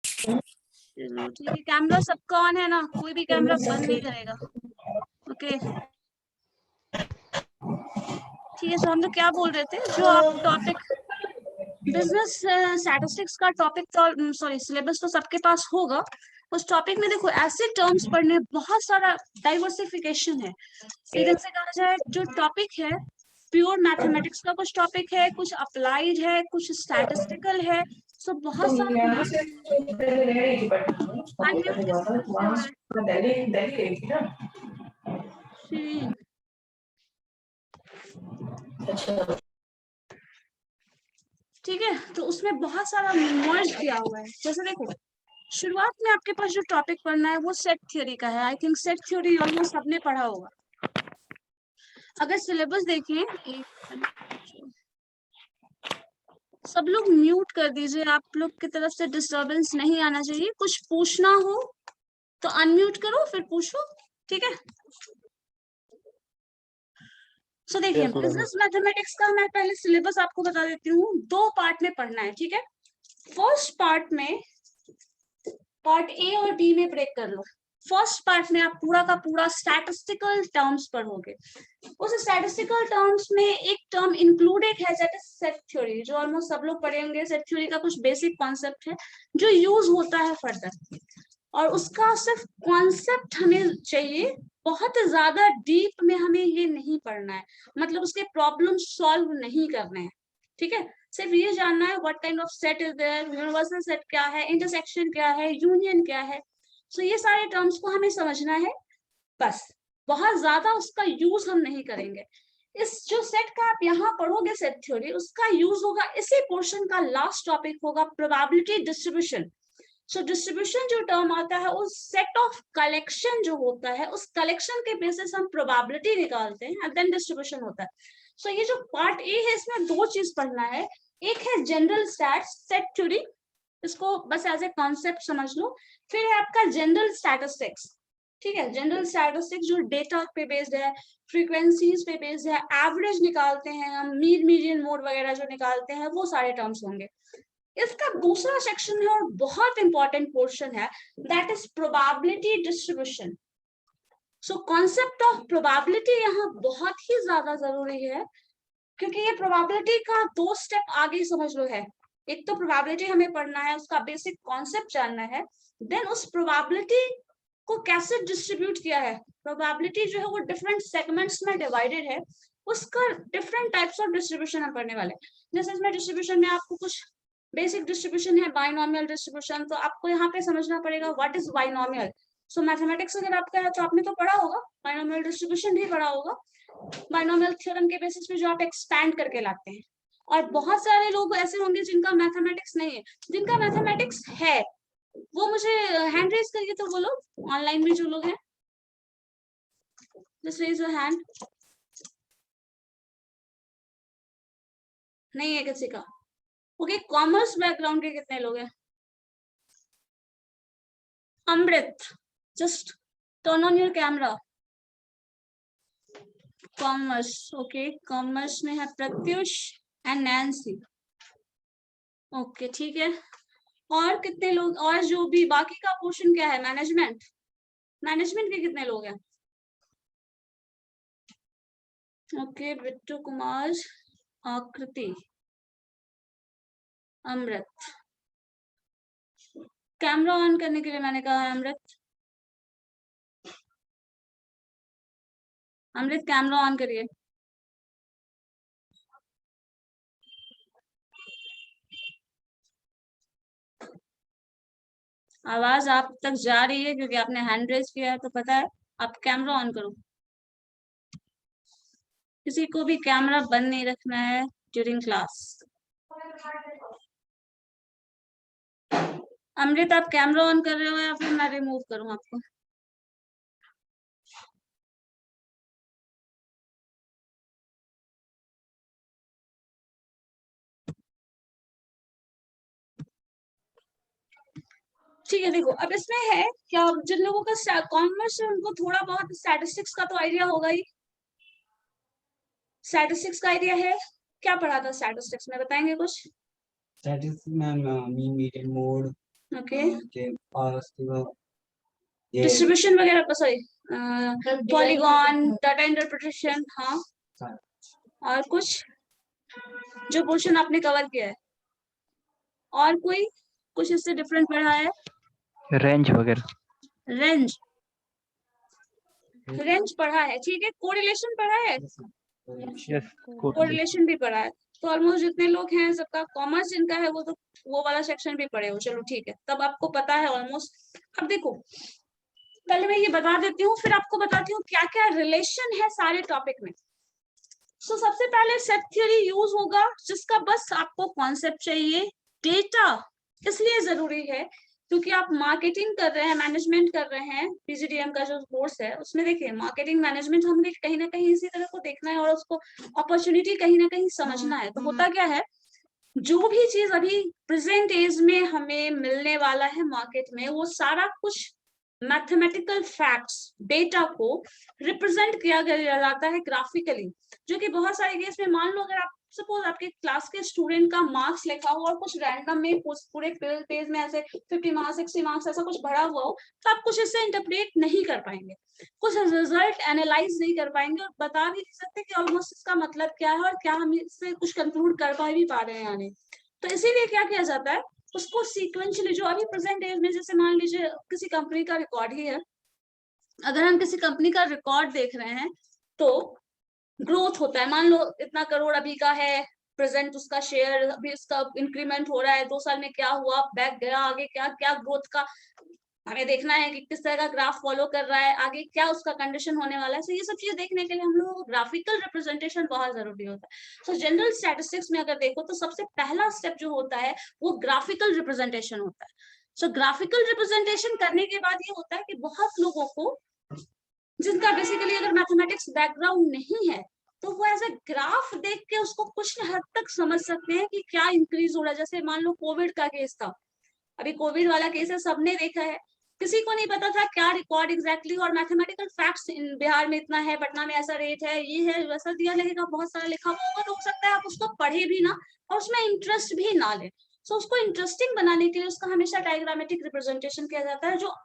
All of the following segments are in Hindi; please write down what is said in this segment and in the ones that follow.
चलो ठीक है, कैमरा सबका ऑन है ना, कोई भी कैमरा बंद नहीं करेगा। ओके ठीक है। सो हम लोग क्या बोल रहे थे, जो आप टॉपिक बिजनेस स्टैटिस्टिक्स का टॉपिक तो सॉरी सिलेबस तो सबके पास होगा। उस टॉपिक में देखो ऐसे टर्म्स पढ़ने, बहुत सारा डाइवर्सिफिकेशन है। एक तरह से कहा जाए जो टॉपिक है प्योर मैथमेटिक्स का कुछ टॉपिक है, कुछ अप्लाइड है, कुछ स्टैटिस्टिकल है। सो बहुत सारा अनम्यूट किस तरफ से हो रहा है? ठीक है, तो उसमें बहुत सारा मर्ज किया हुआ है। जैसे देखो शुरुआत में आपके पास जो टॉपिक पढ़ना है वो सेट थ्योरी का है। I think set theory almost सबने पढ़ा होगा। अगर सिलेबस देखें, सब लोग म्यूट कर दीजिए, आप लोग की तरफ से डिस्टरबेंस नहीं आना चाहिए। कुछ पूछना हो तो अनम्यूट करो फिर पूछो, ठीक है। सो देखिए बिजनेस मैथमेटिक्स का मैं पहले सिलेबस आपको बता देती हूँ। 2 पार्ट में पढ़ना है, ठीक है। फर्स्ट पार्ट में पार्ट ए और बी में ब्रेक कर लो। फर्स्ट पार्ट में आप पूरा का पूरा स्टैटिस्टिकल टर्म्स पढ़ोगे। उस स्टैटिस्टिकल टर्म्स में एक टर्म इंक्लूडेड है दैट इज सेट थ्योरी, जो ऑलमोस्ट सब लोग पढ़े होंगे। सेट थ्योरी का कुछ बेसिक कॉन्सेप्ट है जो यूज होता है फर्दर, और उसका सिर्फ कॉन्सेप्ट हमें चाहिए। बहुत ज्यादा डीप में हमें ये नहीं पढ़ना है, मतलब उसके प्रॉब्लम सॉल्व नहीं करने हैं, ठीक है। सिर्फ ये जानना है what kind of set is there, universal set क्या है, इंटरसेक्शन क्या है, यूनियन क्या है। सो ये सारे टर्म्स को हमें समझना है बस। बहुत ज्यादा उसका यूज हम नहीं करेंगे। इस जो सेट का आप यहाँ पढ़ोगे सेट थ्योरी, उसका यूज होगा इसी पोर्शन का लास्ट टॉपिक होगा प्रोबेबिलिटी डिस्ट्रीब्यूशन। सो डिस्ट्रीब्यूशन जो टर्म आता है उस सेट ऑफ कलेक्शन जो होता है, उस कलेक्शन के बेसिस हम प्रोबेबिलिटी निकालते हैं एंड देन डिस्ट्रीब्यूशन होता है। सो ये जो पार्ट ए है इसमें 2 चीज पढ़ना है। एक है जनरल स्टैट्स सेट थ्योरी, इसको बस एज ए कॉन्सेप्ट समझ लो। फिर है आपका जनरल स्टैटिस्टिक्स, ठीक है। जनरल स्टैटिस्टिक्स जो डेटा पे बेस्ड है, फ्रीक्वेंसीज पे बेस्ड है, एवरेज निकालते हैं हम, मीन मीडियन मोड वगैरह जो निकालते हैं, वो सारे टर्म्स होंगे। इसका दूसरा सेक्शन है और बहुत इंपॉर्टेंट पोर्शन है, that is probability distribution. So concept of probability यहाँ बहुत ही ज्यादा जरूरी है, क्योंकि ये प्रोबेबिलिटी का 2 स्टेप आगे समझ लो है। एक तो प्रोबेबिलिटी हमें पढ़ना है, उसका बेसिक कॉन्सेप्ट जानना है, देन उस प्रोबेबिलिटी को कैसे डिस्ट्रीब्यूट किया है। प्रोबेबिलिटी जो है वो डिफरेंट सेगमेंट्स में डिवाइडेड है, उसका डिफरेंट टाइप्स ऑफ डिस्ट्रीब्यूशन हम पढ़ने वाले हैं। जैसे इसमें डिस्ट्रीब्यूशन में आपको कुछ बेसिक डिस्ट्रीब्यूशन है, बाइनोमियल डिस्ट्रीब्यूशन, तो आपको यहाँ पे समझना पड़ेगा what is binomial. So mathematics अगर आपका है तो आपने तो पढ़ा होगा, बाइनोमियल डिस्ट्रीब्यूशन भी पढ़ा होगा। बाइनोमियल थ्योरम के बेसिस पे जो आप एक्सपैंड करके लाते हैं। और बहुत सारे लोग ऐसे होंगे जिनका मैथमेटिक्स नहीं है। जिनका मैथमेटिक्स है वो मुझे हैंड रेज करिए तो बोलो, ऑनलाइन में जो लोग हैं, जस्ट रेज योर हैंड। नहीं है किसी का? ओके, कॉमर्स बैकग्राउंड के कितने लोग हैं? Amrit, just turn on your camera. Commerce, okay, commerce में है प्रत्युष एंड नैन्सी। ओके ठीक है। और कितने लोग, और जो भी बाकी का पोर्शन क्या है, मैनेजमेंट, मैनेजमेंट के कितने लोग हैं? ओके, बिट्टू कुमार, आकृति, अमृत। कैमरा ऑन करने के लिए मैंने कहा है अमृत। अमृत कैमरा ऑन करिए। आवाज आप तक जा रही है क्योंकि आपने हैंड रेज किया है, तो पता है। आप कैमरा ऑन करो। किसी को भी कैमरा बंद नहीं रखना है ड्यूरिंग क्लास। अमृत आप कैमरा ऑन कर रहे हो या फिर मैं रिमूव करूं आपको? ठीक है, देखो अब इसमें है क्या, जिन लोगों का कॉमर्स है उनको थोड़ा बहुत स्टैटिस्टिक्स का तो आइडिया होगा ही। स्टैटिस्टिक्स का आइडिया है? क्या पढ़ा था स्टैटिस्टिक्स में, बताएंगे कुछ? स्टैटिस्टिक्स में मीन मीडियन मोड, ओके, और उसके बाद ये डिस्ट्रीब्यूशन वगैरह, सॉरी, पॉलीगॉन, डाटा इंटरप्रिटेशन, हाँ, और कुछ जो पोर्शन आपने कवर किया है, और कोई कुछ इससे डिफरेंट पढ़ा है? रेंज वगैरह, रेंज, रेंज पढ़ा है, ठीक है। कोरिलेशन पढ़ा है, यस, कोरिलेशन भी पढ़ा है। तो ऑलमोस्ट जितने लोग हैं सबका कॉमर्स जिनका है वो तो वो वाला सेक्शन भी पढ़े हो, चलो ठीक है, तब आपको पता है ऑलमोस्ट। अब देखो, पहले मैं ये बता देती हूँ, फिर आपको बताती हूँ क्या क्या रिलेशन है सारे टॉपिक में। सो सबसे पहले सेट थ्योरी यूज होगा, जिसका बस आपको कॉन्सेप्ट चाहिए। डेटा इसलिए जरूरी है क्योंकि आप मार्केटिंग कर रहे हैं, मैनेजमेंट कर रहे हैं, पीजीडीएम का जो कोर्स है उसमें देखिए मार्केटिंग मैनेजमेंट हमें कहीं ना कहीं इसी तरह को देखना है और उसको अपॉर्चुनिटी कहीं ना कहीं समझना है। तो होता क्या है, जो भी चीज अभी प्रेजेंट एज में हमें मिलने वाला है मार्केट में, वो सारा कुछ मैथमेटिकल फैक्ट्स, डेटा को रिप्रेजेंट किया गया जाता है ग्राफिकली, जो कि बहुत सारे केस में, मान लो अगर आप सपोज आपके क्लास के स्टूडेंट का मार्क्स लिखा हुआ और कुछ रैंडम में पूरे पेज में ऐसे 50 मार्क्स 60 मार्क्स ऐसा कुछ भरा हुआ हो, तो आप कुछ इससे इंटरप्रेट नहीं कर पाएंगे, कुछ रिजल्ट एनालाइज नहीं कर पाएंगे और बता भी नहीं सकते कि ऑलमोस्ट इसका मतलब क्या है और क्या हम इससे कुछ कंक्लूड कर पा भी पा रहे हैं या नहीं। तो इसीलिए क्या किया जाता है, उसको सीक्वेंशियली, जो अभी प्रेजेंट एज में, जैसे मान लीजिए किसी कंपनी का रिकॉर्ड ही है, अगर हम किसी कंपनी का रिकॉर्ड देख रहे हैं तो ग्रोथ होता है, मान लो इतना करोड़ अभी का है प्रेजेंट, उसका शेयर अभी उसका इंक्रीमेंट हो रहा है, 2 साल में क्या हुआ, बैक गया, आगे क्या क्या ग्रोथ का हमें देखना है कि किस तरह का ग्राफ फॉलो कर रहा है, आगे क्या उसका कंडीशन होने वाला है। तो ये सब चीजें देखने के लिए हम लोगों को ग्राफिकल रिप्रेजेंटेशन बहुत जरूरी होता है। तो जनरल स्टैटिस्टिक्स में अगर देखो तो सबसे पहला स्टेप जो होता है वो ग्राफिकल रिप्रेजेंटेशन होता है। सो ग्राफिकल रिप्रेजेंटेशन करने के बाद ये होता है कि बहुत लोगों को जिनका बेसिकली अगर मैथमेटिक्स बैकग्राउंड नहीं है तो वो ऐसे ग्राफ देख के उसको कुछ हद तक समझ सकते हैं कि क्या इंक्रीज हो रहा है। जैसे मान लो कोविड का केस था, अभी कोविड वाला केस है, सबने देखा है, किसी को नहीं पता था क्या रिकॉर्ड एग्जैक्टली, और मैथमेटिकल फैक्ट्स इन बिहार में इतना है, पटना में ऐसा रेट है, ये है वैसा दिया लगेगा, बहुत सारा लिखा हुआ होगा, तो हो सकता है आप उसको पढ़े भी ना और उसमें इंटरेस्ट भी ना ले। सो उसको इंटरेस्टिंग बनाने के लिए उसका हमेशा डायग्रामेटिक रिप्रेजेंटेशन किया जाता है, जो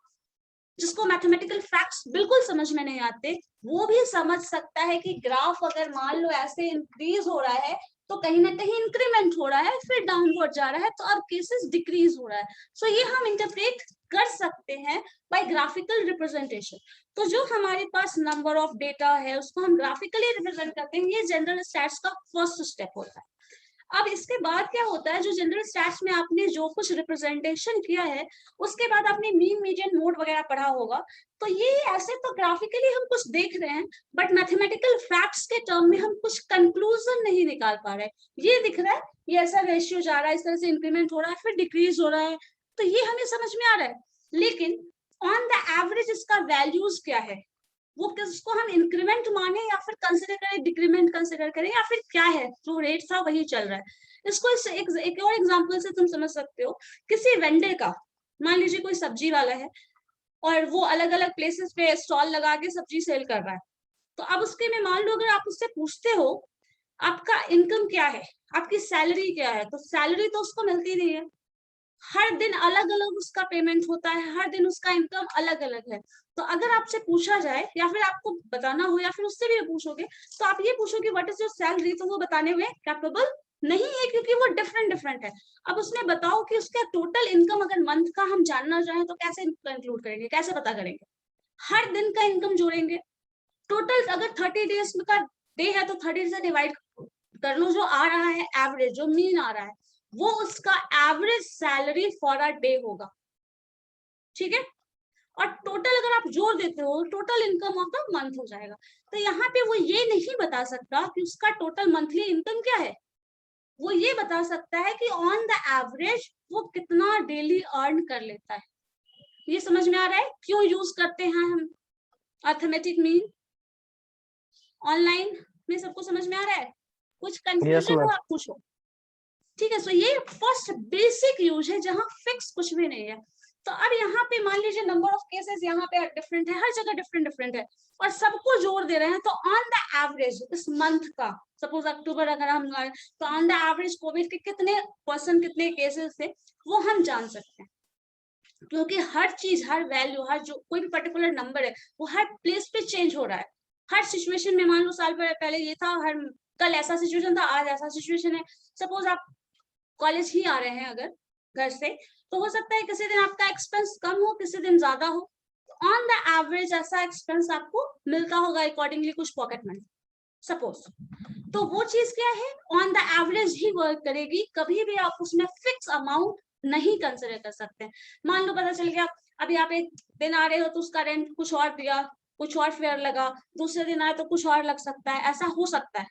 जिसको मैथमेटिकल फैक्ट्स बिल्कुल समझ में नहीं आते वो भी समझ सकता है कि ग्राफ अगर मान लो ऐसे इंक्रीज हो रहा है तो कहीं ना कहीं इंक्रीमेंट हो रहा है, फिर डाउनवर्ड जा रहा है, तो अब केसेस डिक्रीज हो रहा है। सो ये हम इंटरप्रेट कर सकते हैं बाय ग्राफिकल रिप्रेजेंटेशन। तो जो हमारे पास नंबर ऑफ डेटा है उसको हम ग्राफिकली रिप्रेजेंट करते हैं, ये जनरल स्टैट्स का फर्स्ट स्टेप होता है। अब इसके बाद क्या होता है, जो जनरल स्टैट्स में आपने जो कुछ रिप्रेजेंटेशन किया है उसके बाद आपने मीन मीडियन मोड वगैरह पढ़ा होगा, तो ये ऐसे तो ग्राफिकली हम कुछ देख रहे हैं बट मैथमेटिकल फैक्ट्स के टर्म में हम कुछ कंक्लूजन नहीं निकाल पा रहे। ये दिख रहा है ये ऐसा रेशियो जा रहा है, इस तरह से इंक्रीमेंट हो रहा है, फिर डिक्रीज हो रहा है, तो ये हमें समझ में आ रहा है, लेकिन ऑन द एवरेज इसका वैल्यूज क्या है, वो किसको हम इंक्रीमेंट माने या फिर कंसिडर करें, डिक्रीमेंट कंसिडर करें, या फिर क्या है, जो रेट था वही चल रहा है। इसको एक और एग्जांपल से तुम समझ सकते हो, किसी वेंडर का, मान लीजिए कोई सब्जी वाला है और वो अलग अलग प्लेसेस पे स्टॉल लगा के सब्जी सेल कर रहा है, तो अब उसके में मान लो अगर आप उससे पूछते हो आपका इनकम क्या है, आपकी सैलरी क्या है, तो सैलरी तो उसको मिलती नहीं है, हर दिन अलग अलग उसका पेमेंट होता है, हर दिन उसका इनकम अलग अलग है। तो अगर आपसे पूछा जाए या फिर आपको बताना हो या फिर उससे भी पूछोगे तो आप ये पूछोगे व्हाट इज योर सैलरी, तो वो बताने में कैपेबल नहीं है क्योंकि वो डिफरेंट डिफरेंट है। अब उसमें बताओ कि उसका टोटल इनकम अगर मंथ का हम जानना चाहें तो कैसे कंक्लूड करेंगे, कैसे पता करेंगे, हर दिन का इनकम जोड़ेंगे, टोटल अगर 30 डेज का डे है तो 30 से डिवाइड कर लो, जो आ रहा है एवरेज, जो मीन आ रहा है वो उसका average salary for a day होगा, ठीक है, और टोटल अगर आप जोड़ देते हो total income of the month हो जाएगा। तो यहाँ पे वो ये नहीं बता सकता कि उसका टोटल मंथली इनकम क्या है, वो ये बता सकता है कि ऑन द एवरेज वो कितना डेली अर्न कर लेता है। ये समझ में आ रहा है क्यों यूज करते हैं हम अर्थमेटिक मीन? ऑनलाइन में सबको समझ में आ रहा है? कुछ कंफ्यूजन हो आप पूछो, ठीक है। सो ये फर्स्ट बेसिक यूज है जहां फिक्स कुछ भी नहीं है। तो अब यहाँ पे मान लीजिए नंबर ऑफ केसेस यहाँ पे डिफरेंट है, हर जगह डिफरेंट डिफरेंट है और सबको जोड़ दे रहे हैं, तो ऑन द एवरेज इस मंथ का, सपोज अक्टूबर अगर हम तो ऑन द एवरेज कोविड के कितने पर्सन कितने केसेस थे वो हम जान सकते हैं। क्योंकि हर चीज, हर वैल्यू, हर जो कोई भी पर्टिकुलर नंबर है वो हर प्लेस पे चेंज हो रहा है। हर सिचुएशन में, मान लो साल पहले ये था, हर कल ऐसा सिचुएशन था, आज ऐसा सिचुएशन है। सपोज आप कॉलेज ही आ रहे हैं अगर घर से, तो हो सकता है किसी दिन आपका एक्सपेंस कम हो, किसी दिन ज्यादा हो। ऑन द एवरेज ऐसा एक्सपेंस आपको मिलता होगा अकॉर्डिंगली कुछ पॉकेट मनी सपोज। तो वो चीज क्या है, on the average he work करेगी, कभी भी आप उसमें फिक्स अमाउंट नहीं कंसिडर कर सकते। मान लो पता चल गया अभी आप एक दिन आ रहे हो तो उसका रेंट कुछ और दिया, कुछ और फेयर लगा, दूसरे दिन आए तो कुछ और लग सकता है, ऐसा हो सकता है।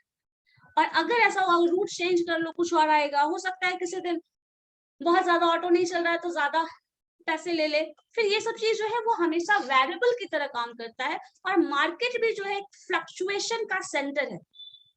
और अगर ऐसा हुआ रूट चेंज कर लो, कुछ और आएगा, हो सकता है किसी दिन बहुत ज्यादा ऑटो नहीं चल रहा है तो ज्यादा पैसे ले ले। फिर ये सब चीज जो है वो हमेशा वेरिएबल की तरह काम करता है। और मार्केट भी जो है फ्लक्चुएशन का सेंटर है,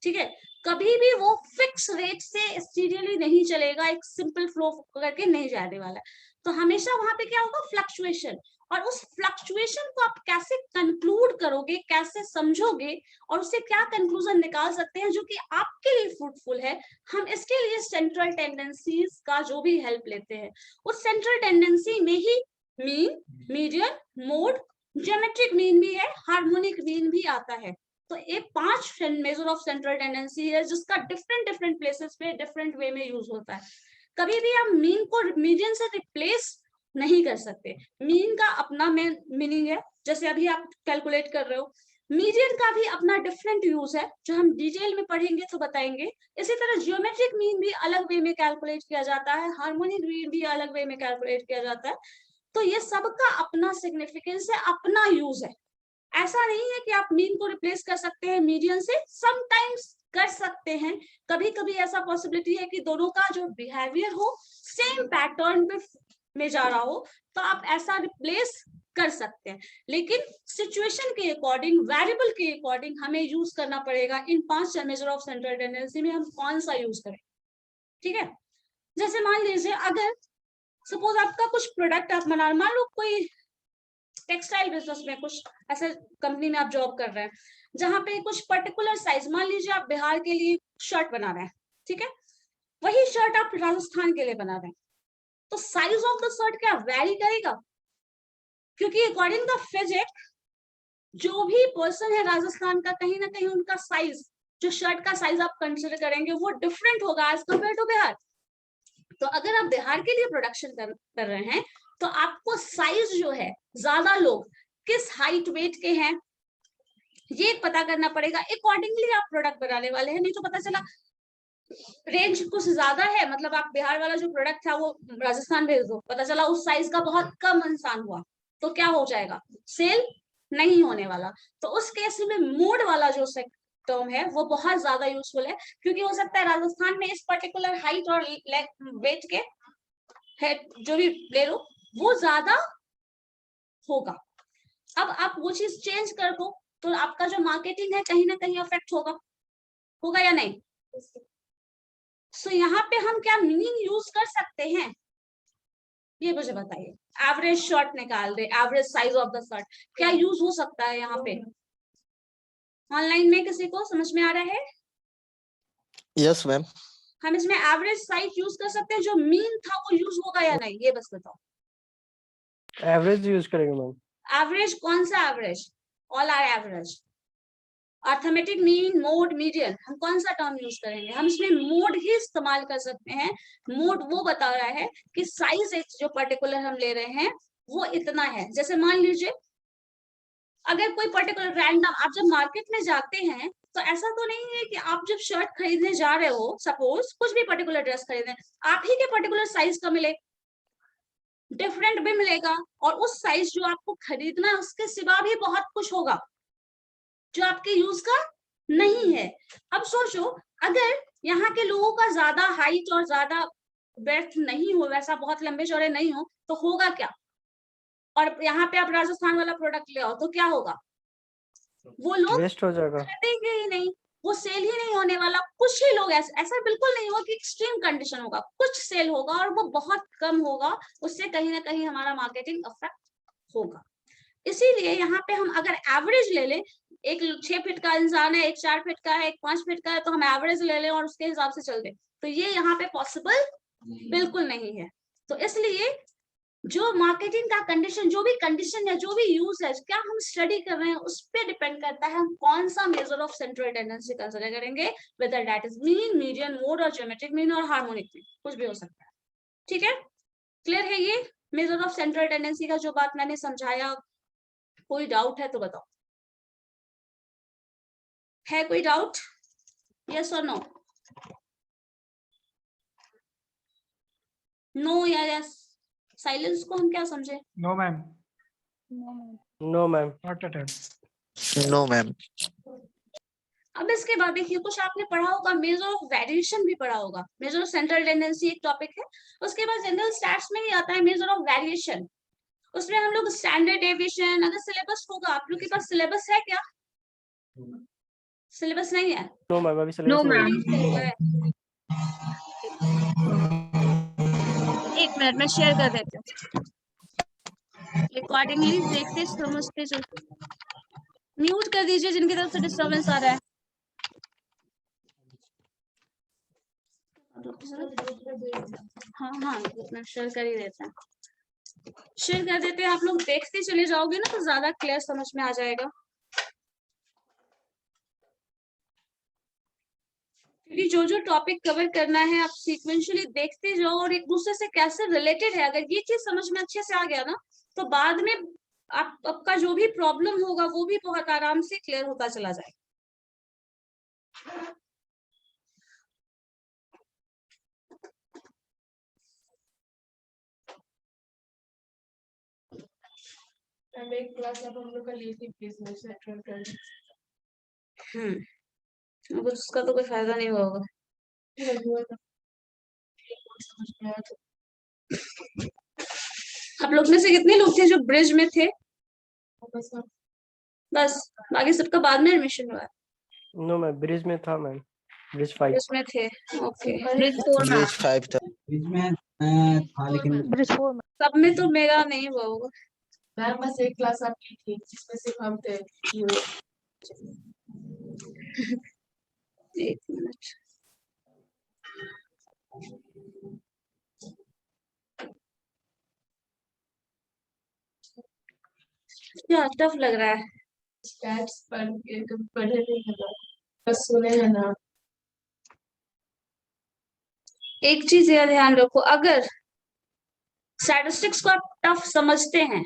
ठीक है। कभी भी वो फिक्स रेट से सीरियली नहीं चलेगा, एक सिंपल फ्लो करके नहीं जाने वाला है। तो हमेशा वहां पे क्या होगा, फ्लक्चुएशन। और उस फ्लक्चुएशन को आप कैसे कंक्लूड करोगे, कैसे समझोगे और उससे क्या कंक्लूजन निकाल सकते हैं जो कि आपके लिए फ्रूटफुल है, हम इसके लिए सेंट्रल टेंडेंसीज का जो भी हेल्प लेते हैं। उस सेंट्रल टेंडेंसी में ही mean, median, mode, geometric mean भी है, हार्मोनिक मीन भी आता है। तो ये 5 मेजर ऑफ सेंट्रल टेंडेंसी है जिसका डिफरेंट डिफरेंट प्लेसेस पे डिफरेंट वे में यूज होता है। कभी भी आप मीन को मीडियन से रिप्लेस नहीं कर सकते। मीन का अपना मीनिंग है, जैसे अभी आप कैलकुलेट कर रहे हो। मीडियन का भी अपना डिफरेंट यूज है जो हम डिटेल में पढ़ेंगे तो बताएंगे। इसी तरह जियोमेट्रिक मीन भी अलग वे में कैलकुलेट किया जाता है, हार्मोनिक मीन भी अलग वे में कैलकुलेट किया जाता है। तो ये सबका अपना सिग्निफिकेंस है, अपना यूज है। ऐसा नहीं है कि आप मीन को रिप्लेस कर सकते हैं मीडियन से, समटाइम्स कर सकते हैं। कभी कभी ऐसा पॉसिबिलिटी है कि दोनों का जो बिहेवियर हो सेम पैटर्न में जा रहा हो, तो आप ऐसा रिप्लेस कर सकते हैं। लेकिन सिचुएशन के अकॉर्डिंग, वेरिएबल के अकॉर्डिंग हमें यूज करना पड़ेगा इन 5 मेजर ऑफ सेंट्रल टेंडेंसी में हम कौन सा यूज करें, ठीक है। जैसे मान लीजिए अगर सपोज आपका कुछ प्रोडक्ट आप बना, मान लो कोई टेक्सटाइल बिजनेस में, कुछ ऐसे कंपनी में आप जॉब कर रहे हैं जहां पे कुछ पर्टिकुलर साइज, मान लीजिए आप बिहार के लिए शर्ट बना रहे हैं, ठीक है। वही शर्ट आप राजस्थान के लिए बना रहे हैं, तो साइज ऑफ द शर्ट क्या वेरी करेगा, क्योंकि अकॉर्डिंग द फिजिक जो भी पर्सन है राजस्थान का, कहीं ना कहीं उनका साइज, जो शर्ट का साइज आप कंसिडर करेंगे वो डिफरेंट होगा एज कम्पेयर टू बिहार। तो अगर आप बिहार के लिए प्रोडक्शन कर रहे हैं तो आपको साइज जो है, ज्यादा लोग किस हाइट वेट के हैं ये पता करना पड़ेगा, अकॉर्डिंगली आप प्रोडक्ट बनाने वाले हैं। नहीं तो पता चला रेंज कुछ ज्यादा है, मतलब आप बिहार वाला जो प्रोडक्ट था वो राजस्थान भेज दो, पता चला उस साइज का बहुत कम इंसान हुआ, तो क्या हो जाएगा, सेल नहीं होने वाला। तो उस केस में मोड वाला जो टर्म है वो बहुत ज्यादा यूजफुल है, क्योंकि हो सकता है राजस्थान में इस पर्टिकुलर हाइट और वेट के है जो भी ले लो वो ज्यादा होगा। अब आप वो चीज चेंज कर दो तो आपका जो मार्केटिंग है कहीं ना कहीं अफेक्ट होगा या नहीं। सो यहाँ पे हम क्या मीनिंग यूज कर सकते हैं, ये मुझे बताइए। एवरेज शर्ट निकाल दे, average size of the shirt, क्या यूज हो सकता है यहाँ पे ऑनलाइन में, किसी को समझ में आ रहा है? Yes ma'am. हम इसमें एवरेज साइज यूज कर सकते हैं, जो मीन था वो यूज होगा या नहीं, ये बस बताओ। एवरेज यूज करेंगे मैम। एवरेज कौन सा average, all are average, arithmetic mean, mode, median, हम कौन सा टर्म यूज करेंगे? हम इसमें मोड ही इस्तेमाल कर सकते हैं। मोड वो बता रहा है कि साइज एक जो पर्टिकुलर हम ले रहे हैं वो इतना है। जैसे मान लीजिए अगर कोई पर्टिकुलर रैंडम, आप जब मार्केट में जाते हैं तो ऐसा तो नहीं है कि आप जब शर्ट खरीदने जा रहे हो, सपोज कुछ भी पर्टिकुलर ड्रेस खरीदने, आप ही के पर्टिकुलर साइज का मिले, डिफरेंट भी मिलेगा। और उस साइज जो आपको खरीदना है उसके सिवा भी बहुत कुछ होगा जो आपके यूज का नहीं है। अब सोचो अगर यहाँ के लोगों का ज्यादा हाइट और ज्यादा ब्रेथ नहीं हो, वैसा बहुत लंबे चौड़े नहीं हो, तो होगा क्या? और यहाँ पे आप राजस्थान वाला प्रोडक्ट ले आओ तो क्या होगा, वो लोग वेस्ट हो जाएगा, खरीदेंगे ही नहीं, वो सेल ही नहीं होने वाला। कुछ ही लोग, ऐसा बिल्कुल नहीं होगा कि एक्सट्रीम कंडीशन होगा, कुछ सेल होगा और वो बहुत कम होगा, उससे कहीं ना कहीं हमारा मार्केटिंग अफेक्ट होगा। इसीलिए यहाँ पे हम अगर एवरेज ले लें, एक 6 फीट का इंसान है, एक 4 फीट का है, एक 5 फीट का है, तो हम एवरेज ले लें और उसके हिसाब से चल दें, तो ये यहाँ पे पॉसिबल बिल्कुल नहीं है। तो इसलिए जो मार्केटिंग का कंडीशन, जो भी कंडीशन या जो भी यूज है, क्या हम स्टडी कर रहे हैं उस पर डिपेंड करता है हम कौन सा measure of central tendency consider करेंगे, whether that is mean, median, mode और ज्योमेट्रिक मीन और हार्मोनिक मीन, कुछ भी हो सकता है। ठीक है, क्लियर है ये मेजर ऑफ सेंट्रल टेंडेंसी का जो बात मैंने समझाया? कोई डाउट है तो बताओ, है कोई डाउट? यस और नो? नो या यस? साइलेंस को हम क्या समझे? No ma'am, No, ma'am. Not at all. No, ma'am. अब इसके बाद देखिए, कुछ आपने पढ़ा होगा, मेजर ऑफ वेरिएशन भी पढ़ा होगा। मेजर ऑफ सेंट्रल टेंडेंसी एक टॉपिक है, उसके बाद जनरल स्टैट्स में ही आता है मेजर ऑफ वेरिएशन। उसमें हम लोग स्टैंडर्ड डेविएशन, अगर सिलेबस होगा, आप लोग के पास सिलेबस है क्या? सिलेबस नहीं है? No, ma'am. अभी syllabus नहीं है। एक मिनट में शेयर कर देती हूँ, अकॉर्डिंगली देखते समझते चलते। म्यूट कर दीजिए जिनकी तरफ से डिस्टरबेंस आ रहा है। हाँ हाँ, इतना शेयर कर ही देते हैं, शेयर कर देते हैं। आप लोग देखते चले जाओगे ना तो ज्यादा क्लियर समझ में आ जाएगा, क्योंकि जो जो टॉपिक कवर करना है आप सीक्वेंशियली देखते जाओ और एक दूसरे से कैसे रिलेटेड है। अगर ये चीज समझ में अच्छे से आ गया ना तो बाद में आपका जो भी प्रॉब्लम होगा वो भी बहुत आराम से क्लियर होता चला जाएगा। एक क्लास अब हम लोग का लीजिए प्लीज, मैं सेंट्रल कर अब उसका तो कोई फायदा नहीं होगा। समझ में आया तो आप लोग में से कितने लोग थे जो ब्रिज में थे? बस अब बस, बाकी सबका बाद में एडमिशन हुआ है? No, ma'am. Bridge में था, ma'am. Bridge 5. ब्रिज में थे, ओके। ब्रिज 4 में, Bridge 5 था। बीच में मैं था लेकिन सब में तो मेरा नहीं हुआ होगा। मैम बस एक क्लास आपकी थी जिसमें सिर्फ हम थे। एक मिनट, क्या टफ लग रहा है? स्टैट्स पढ़ के कभी पढ़े नहीं है ना, बस सुने हैं ना। एक चीज ये ध्यान रखो, अगर स्टैटिस्टिक्स को आप टफ समझते हैं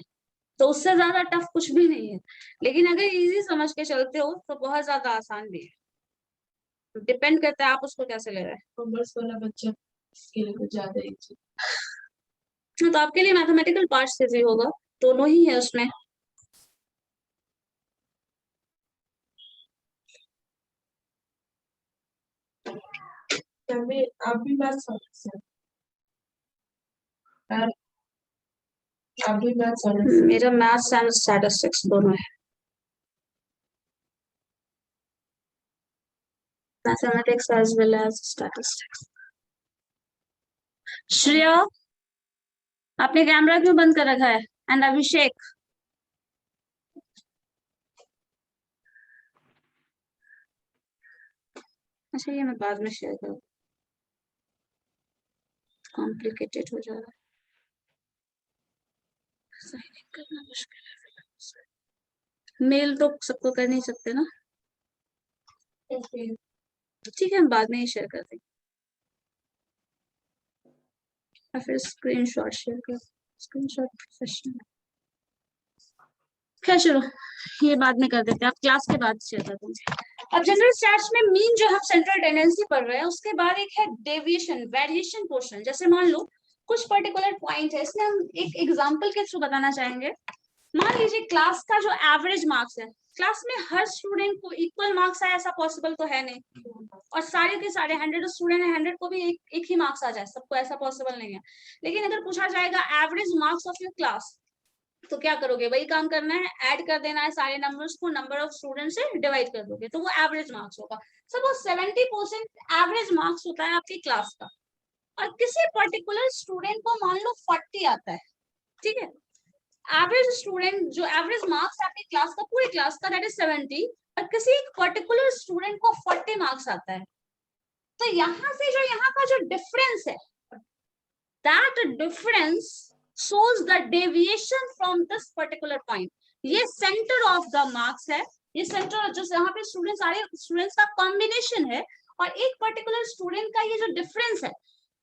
तो उससे ज्यादा टफ कुछ भी नहीं है, लेकिन अगर इजी समझ के चलते हो तो बहुत ज्यादा आसान भी है। डिपेंड करता है आप उसको कैसे ले रहे हैं। कॉमर्स वाला बच्चा के लिए कुछ ज्यादा ही थी। तो आपके लिए मैथमेटिकल पार्ट इजी होगा, दोनों ही है उसमें। आप भी मैथ समझते हैं? आप भी मैथ समझते हैं? मेरा मैथ्स एंड स्टैटिस्टिक्स दोनों है, mathematics as well as statistics. Shreya, आपने कैमरा क्यों बंद कर रखा है? एंड अभिषेक, अच्छा ये मैं बाद में शेयर करूँ, कॉम्प्लिकेटेड हो जा रहा है, सही नहीं करना मुश्किल है। मेल तो सबको कर नहीं सकते ना, ठीक है हम बाद में ही शेयर कर देंगे, और फिर स्क्रीनशॉट शेयर कर, स्क्रीनशॉट प्रोफेशनल। खैर चलो ये बाद में कर देते हैं, आप क्लास के बाद शेयर कर देंगे। अब जनरल स्टैट्स में मीन जो हम सेंट्रल टेंडेंसी पढ़ रहे हैं उसके बाद एक है डेविएशन, वेरिएशन पोर्शन। जैसे मान लो कुछ पर्टिकुलर पॉइंट है, इसमें हम एक एग्जांपल के थ्रू बताना चाहेंगे। मान लीजिए क्लास का जो एवरेज मार्क्स है, क्लास में हर स्टूडेंट को इक्वल मार्क्स आए ऐसा पॉसिबल तो है नहीं, और सारे के सारे 100 स्टूडेंट है 100 को भी एक ही मार्क्स आ जाए सबको, ऐसा पॉसिबल नहीं है। लेकिन अगर पूछा जाएगा average marks of your class, तो क्या करोगे? वही काम करना है, ऐड कर देना है सारे नंबर्स को, नंबर ऑफ स्टूडेंट से डिवाइड कर दोगे तो वो एवरेज मार्क्स होगा। सपोज 70% एवरेज मार्क्स होता है आपकी क्लास का, और किसी पर्टिकुलर स्टूडेंट को मान लो 40 आता है, ठीक है। एवरेज स्टूडेंट जो एवरेज मार्क्स आपकी क्लास का, पूरी क्लास का, दैट इज 70, और किसी एक पर्टिकुलर स्टूडेंट को 40 मार्क्स आता है, तो यहाँ से जो यहाँ का जो डिफरेंस है, that difference shows the deviation from this particular point. ये center of the marks है, ये सेंटर जो यहाँ पे स्टूडेंट्स सारे स्टूडेंट्स का कॉम्बिनेशन है और एक पर्टिकुलर स्टूडेंट का ये जो डिफरेंस है,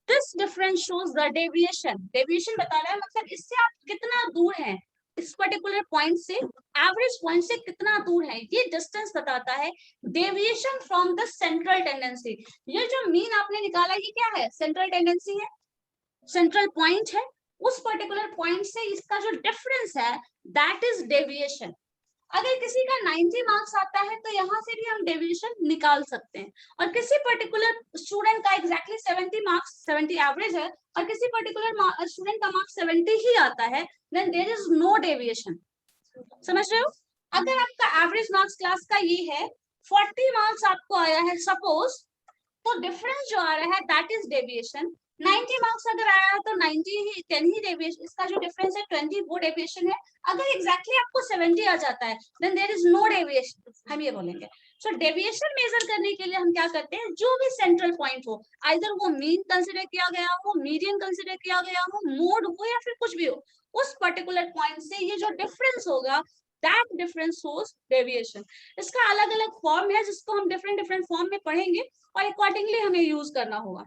this difference shows the deviation. Deviation बता रहा है मतलब इससे आप कितना दूर हैं, इस पर्टिकुलर पॉइंट से, एवरेज पॉइंट से कितना दूर है, ये डिस्टेंस बताता है. Deviation from the central tendency. ये जो मीन आपने निकाला ये क्या है, सेंट्रल टेंडेंसी है, सेंट्रल पॉइंट है, उस पर्टिकुलर पॉइंट से इसका जो डिफरेंस है दैट इज डेविएशन. अगर किसी का 90 मार्क्स आता है तो यहाँ से भी हम डेविएशन निकाल सकते हैं, और किसी पर्टिकुलर स्टूडेंट का एग्जैक्टली 70 मार्क्स 70 एवरेज है और किसी पर्टिकुलर स्टूडेंट का मार्क्स 70 ही आता है, then there is no deviation. समझ रहे हो? अगर आपका एवरेज मार्क्स क्लास का ये है, 40 मार्क्स आपको आया है सपोज, तो डिफरेंस जो आ रहा है दैट इज डेविएशन. 90 मार्क्स अगर आया है तो 90 ही 10 ही डेविएशन, इसका जो डिफरेंस है 20 वो डेविएशन है. अगर एग्जैक्टली आपको 70 आ जाता है then there is no deviation, हम ये बोलेंगे. सो डेविएशन मेजर करने के लिए हम क्या करते हैं, जो भी सेंट्रल पॉइंट हो, आइदर वो मीन कंसीडर किया गया हो, मीडियन कंसीडर किया गया हो, मोड हो या फिर कुछ भी हो, उस पर्टिकुलर पॉइंट से ये जो डिफरेंस होगा दैट डिफरेंस शोज डेविएशन. इसका अलग अलग फॉर्म है जिसको हम डिफरेंट डिफरेंट फॉर्म में पढ़ेंगे और अकॉर्डिंगली हमें यूज करना होगा.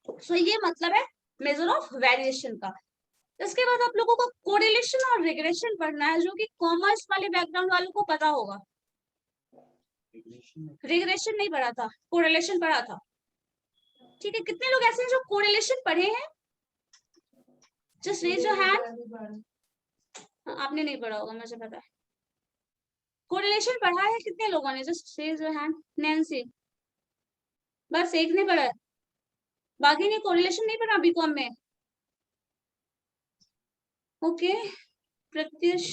सो ये मतलब है मेजर ऑफ वेरिएशन का. इसके बाद आप लोगों को कोरिलेशन और रिग्रेशन पढ़ना है, जो कि कॉमर्स वाले बैकग्राउंड वालों को पता होगा. रिग्रेशन नहीं पढ़ा था, कोरिलेशन पढ़ा था. ठीक है, कितने लोग ऐसे हैं जो कोरिलेशन पढ़े हैं? Just raise your hand. आपने नहीं पढ़ा होगा, मुझे पता है. कोरिलेशन पढ़ा है कितने लोगों ने? Just raise your hand. Nancy, बस एक ने पढ़ा है, बाकी ने कोरिलेशन नहीं पढ़ा बीकॉम में. ओके प्रत्युष,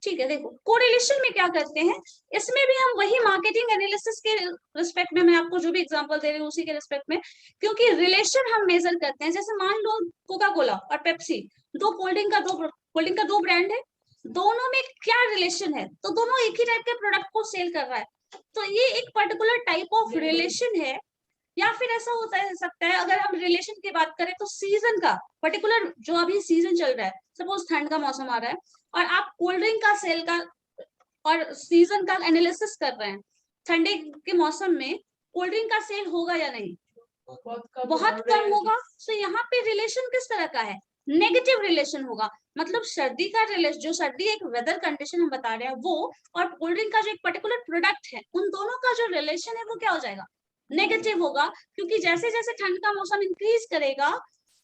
ठीक है. देखो कोरिलेशन में क्या करते हैं, इसमें भी हम वही मार्केटिंग एनालिसिस के रिस्पेक्ट में, मैं आपको जो भी एग्जांपल दे रही हूँ उसी के रिस्पेक्ट में, क्योंकि रिलेशन हम मेजर करते हैं. जैसे मान लो कोका कोला और पेप्सी, दो कोल्ड ड्रिंक का दो ब्रांड है, दोनों में क्या रिलेशन है, तो दोनों एक ही टाइप के प्रोडक्ट को सेल कर रहा है, तो ये एक पर्टिकुलर टाइप ऑफ रिलेशन है. या फिर ऐसा होता है सकता है, अगर हम रिलेशन की बात करें तो सीजन का, पर्टिकुलर जो अभी सीजन चल रहा है, सपोज ठंड का मौसम आ रहा है और आप कोल्ड ड्रिंक का सेल का और सीजन का एनालिसिस कर रहे हैं, ठंडे के मौसम में कोल्ड ड्रिंक का सेल होगा या नहीं? बहुत कम होगा. तो यहाँ पे रिलेशन किस तरह का है? नेगेटिव रिलेशन होगा. मतलब सर्दी का रिलेशन, जो सर्दी एक वेदर कंडीशन हम बता रहे हैं वो, और कोल्ड ड्रिंक का जो एक पर्टिकुलर प्रोडक्ट है, उन दोनों का जो रिलेशन है वो क्या हो जाएगा? नेगेटिव होगा. क्योंकि जैसे जैसे ठंड का मौसम इंक्रीज करेगा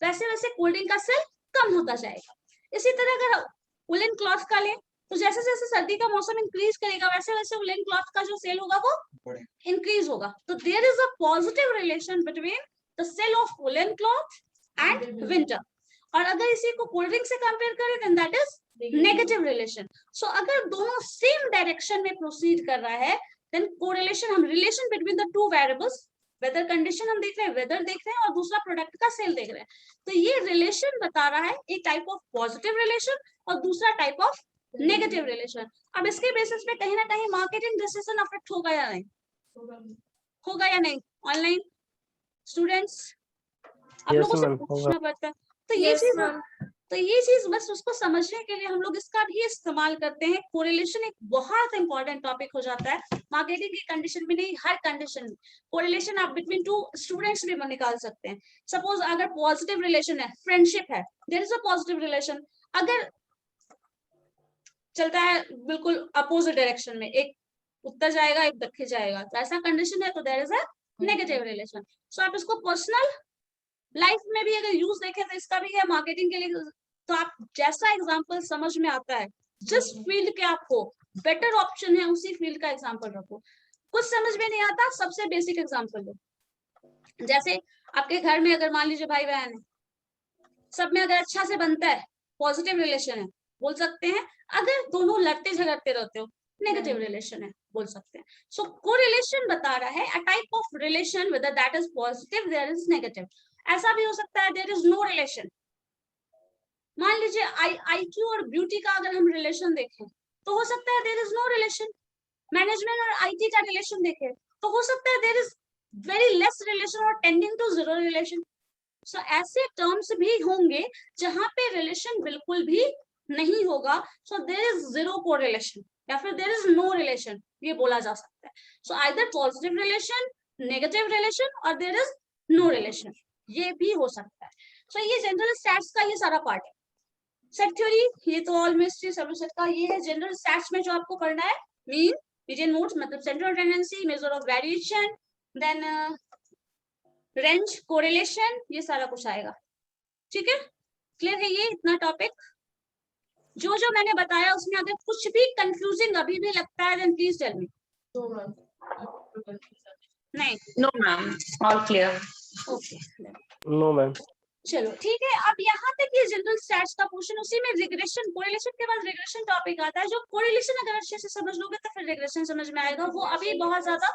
वैसे वैसे कोल्ड ड्रिंक का सेल कम होता जाएगा. इसी तरह अगर वुलन क्लॉथ का ले तो जैसे जैसे सर्दी का मौसम इंक्रीज करेगा वैसे वैसे वुलन क्लॉथ का जो सेल होगा वो इंक्रीज होगा. तो there is a positive relation between the sale of woollen cloth and winter. और अगर इसी को कोल्ड ड्रिंक से कंपेयर करें then that is negative relation. So अगर दोनों सेम डायरेक्शन में प्रोसीड कर रहा है देन कोरिलेशन, हम relation between the two variables, whether condition हम देख रहे हैं, वेदर देख रहे हैं, और दूसरा प्रोडक्ट का सेल देख रहे हैं, तो ये रिलेशन बता रहा है एक टाइप ऑफ पॉजिटिव रिलेशन और दूसरा टाइप ऑफ नेगेटिव रिलेशन. अब इसके बेसिस पे कहीं ना कहीं मार्केटिंग डिसीजन अफेक्ट होगा या नहीं? होगा या नहीं? ऑनलाइन स्टूडेंट्स आप लोगों से पूछना पड़ता है. तो ये चीज बस उसको समझने के लिए हम लोग इसका भी इस्तेमाल करते हैं. कोरिलेशन एक बहुत इंपॉर्टेंट टॉपिक हो जाता है मार्केटिंग की कंडीशन में, नहीं हर कंडीशन में. कोरिलेशन आप बिटवीन टू स्टूडेंट्स भी निकाल सकते हैं. सपोज अगर पॉजिटिव रिलेशन है, फ्रेंडशिप है, there is a positive relation. अगर चलता है बिल्कुल अपोजिट डायरेक्शन में, एक उत्तर जाएगा एक दक्षिण जाएगा, तो ऐसा कंडीशन है तो there is a negative relation. So आप इसको पर्सनल लाइफ में भी अगर यूज देखें तो इसका भी है मार्केटिंग के लिए. तो आप जैसा एग्जांपल समझ में आता है, जिस फील्ड के आपको बेटर ऑप्शन है उसी फील्ड का एग्जांपल रखो. कुछ समझ में नहीं आता, सबसे बेसिक एग्जांपल लो. जैसे आपके घर में अगर मान लीजिए भाई बहन है, सब में अगर अच्छा से बनता है, पॉजिटिव रिलेशन है, बोल सकते हैं. अगर दोनों लड़ते झगड़ते रहते हो, नेगेटिव रिलेशन है, बोल सकते हैं. सो कोरिलेशन बता रहा है a type of relation, whether that is positive there is negative. ऐसा भी हो सकता है देयर इज नो रिलेशन. मान लीजिए IQ और ब्यूटी का अगर हम रिलेशन देखें तो हो सकता है there is no relation. Management और IT का रिलेशन देखें तो हो सकता है there is very less relation और tending to zero relation. So ऐसे टर्म्स भी होंगे जहां पे रिलेशन बिल्कुल भी नहीं होगा, so there is zero correlation या फिर देयर इज नो रिलेशन, ये बोला जा सकता है। So either positive relation, negative relation और देयर इज नो रिलेशन, ये भी हो सकता है। सो ये जनरल स्टैट्स का ये सारा पार्ट है। सेट थ्योरी ये तो ऑल मिस्ट्री सबसेट का ये है। जनरल स्टैट्स में जो आपको करना है मीन, मीडियन मोड्स मतलब central tendency, measure of variation, then range, correlation, ये सारा कुछ आएगा। ठीक है, क्लियर है ये इतना टॉपिक? जो जो मैंने बताया उसमें अगर कुछ भी कंफ्यूजिंग अभी भी लगता है देन प्लीज टेल मी। तो मैम नहीं, No, ma'am. All clear. Okay No, ma'am. चलो ठीक है। अब यहाँ तक ये जनरल स्टैट्स का पोर्शन, उसी में रिग्रेशन, कोरिलेशन के बाद रिग्रेशन टॉपिक आता है। जो कोरिलेशन अगर अच्छे से समझ लोगे तो फिर रिग्रेशन समझ में आएगा। वो अभी बहुत ज्यादा,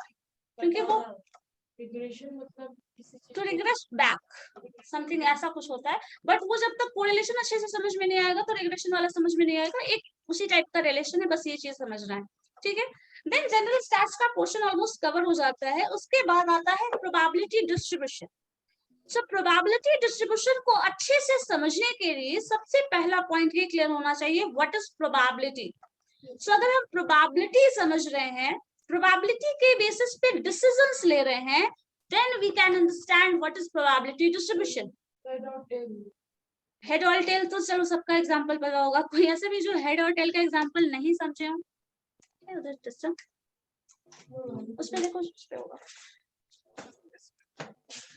क्योंकि वो रिग्रेशन मतलब किसी चीज टू रिग्रेस बैक समथिंग ऐसा कुछ होता है, बट वो जब तक कोरिलेशन अच्छे से समझ में नहीं आएगा तो रिग्रेशन वाला समझ में नहीं आएगा। एक उसी टाइप का रिलेशन है, बस ये चीज समझना है। ठीक है, देन जनरल स्टैट्स का पोर्शन ऑलमोस्ट कवर हो जाता है। उसके बाद आता है probability distribution. So probability distribution को अच्छे से समझने के लिए सबसे पहला पॉइंट ये क्लियर होना चाहिए, व्हाट इज प्रोबेबिलिटी। सो अगर हम प्रोबेबिलिटी समझ रहे हैं, प्रोबेबिलिटी के बेसिस पे डिसीजंस ले रहे हैं, then we can understand what is probability distribution. Head और टेल तो चलो सबका एग्जांपल पता होगा। कोई ऐसे भी जो हेड और टेल का एग्जांपल नहीं समझे हो? उधर डिस्टेंस उसमें देखो, उस पे होगा।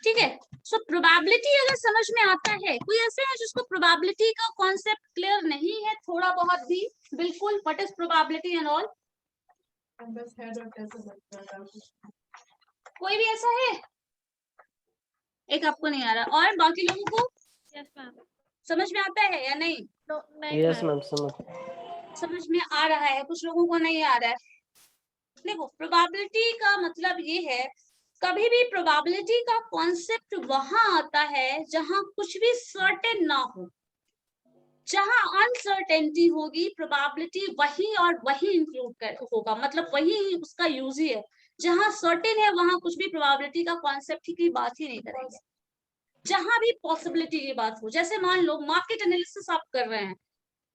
ठीक है, सो प्रोबेबिलिटी अगर समझ में आता है, कोई ऐसे है जिसको प्रोबेबिलिटी का कॉन्सेप्ट क्लियर नहीं है थोड़ा बहुत भी, बिल्कुल what is probability and all? बस हेड और टेल से लगता है। कोई भी ऐसा है? एक आपको नहीं आ रहा, और बाकी लोगों को समझ में आता है या नहीं? Yes, ma'am. समझ में आ रहा है, कुछ लोगों को नहीं आ रहा है। देखो, प्रोबेबिलिटी का मतलब ये है, कभी भी प्रोबेबिलिटी का कॉन्सेप्ट वहां आता है जहां कुछ भी सर्टेन ना हो। जहां अनसर्टेनिटी होगी प्रोबेबिलिटी वही और वही इंक्लूड होगा, मतलब वही उसका यूज ही है। जहां सर्टेन है वहां कुछ भी प्रोबेबिलिटी का कॉन्सेप्ट की बात ही नहीं करेंगे। जहां भी पॉसिबिलिटी की बात हो, जैसे मान लो मार्केट एनालिसिस आप कर रहे हैं,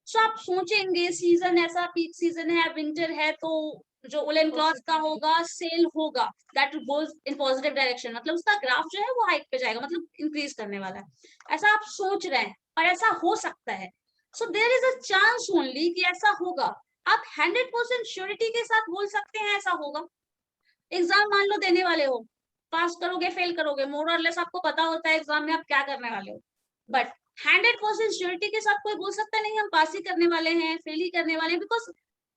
तो आप सोचेंगे सीजन ऐसा पीक सीजन है, विंटर है, तो जो उलेन क्लॉथ का होगा सेल होगा, that goes in positive direction, मतलब उसका ग्राफ जो है वो हाइक पे जाएगा, मतलब इंक्रीज करने वाला है। ऐसा आप सोच रहे हैं और ऐसा हो सकता है। So there is a chance only कि ऐसा होगा। आप 100% श्योरिटी के साथ बोल सकते हैं ऐसा होगा। एग्जाम मान लो देने वाले हो, पास करोगे फेल करोगे, मोर और लेस आपको पता होता है एग्जाम में आप क्या करने वाले हो, बट 100% श्योरिटी के साथ कोई बोल सकता नहीं हम पास ही करने वाले हैं, फेल ही करने वाले हैं, बिकॉज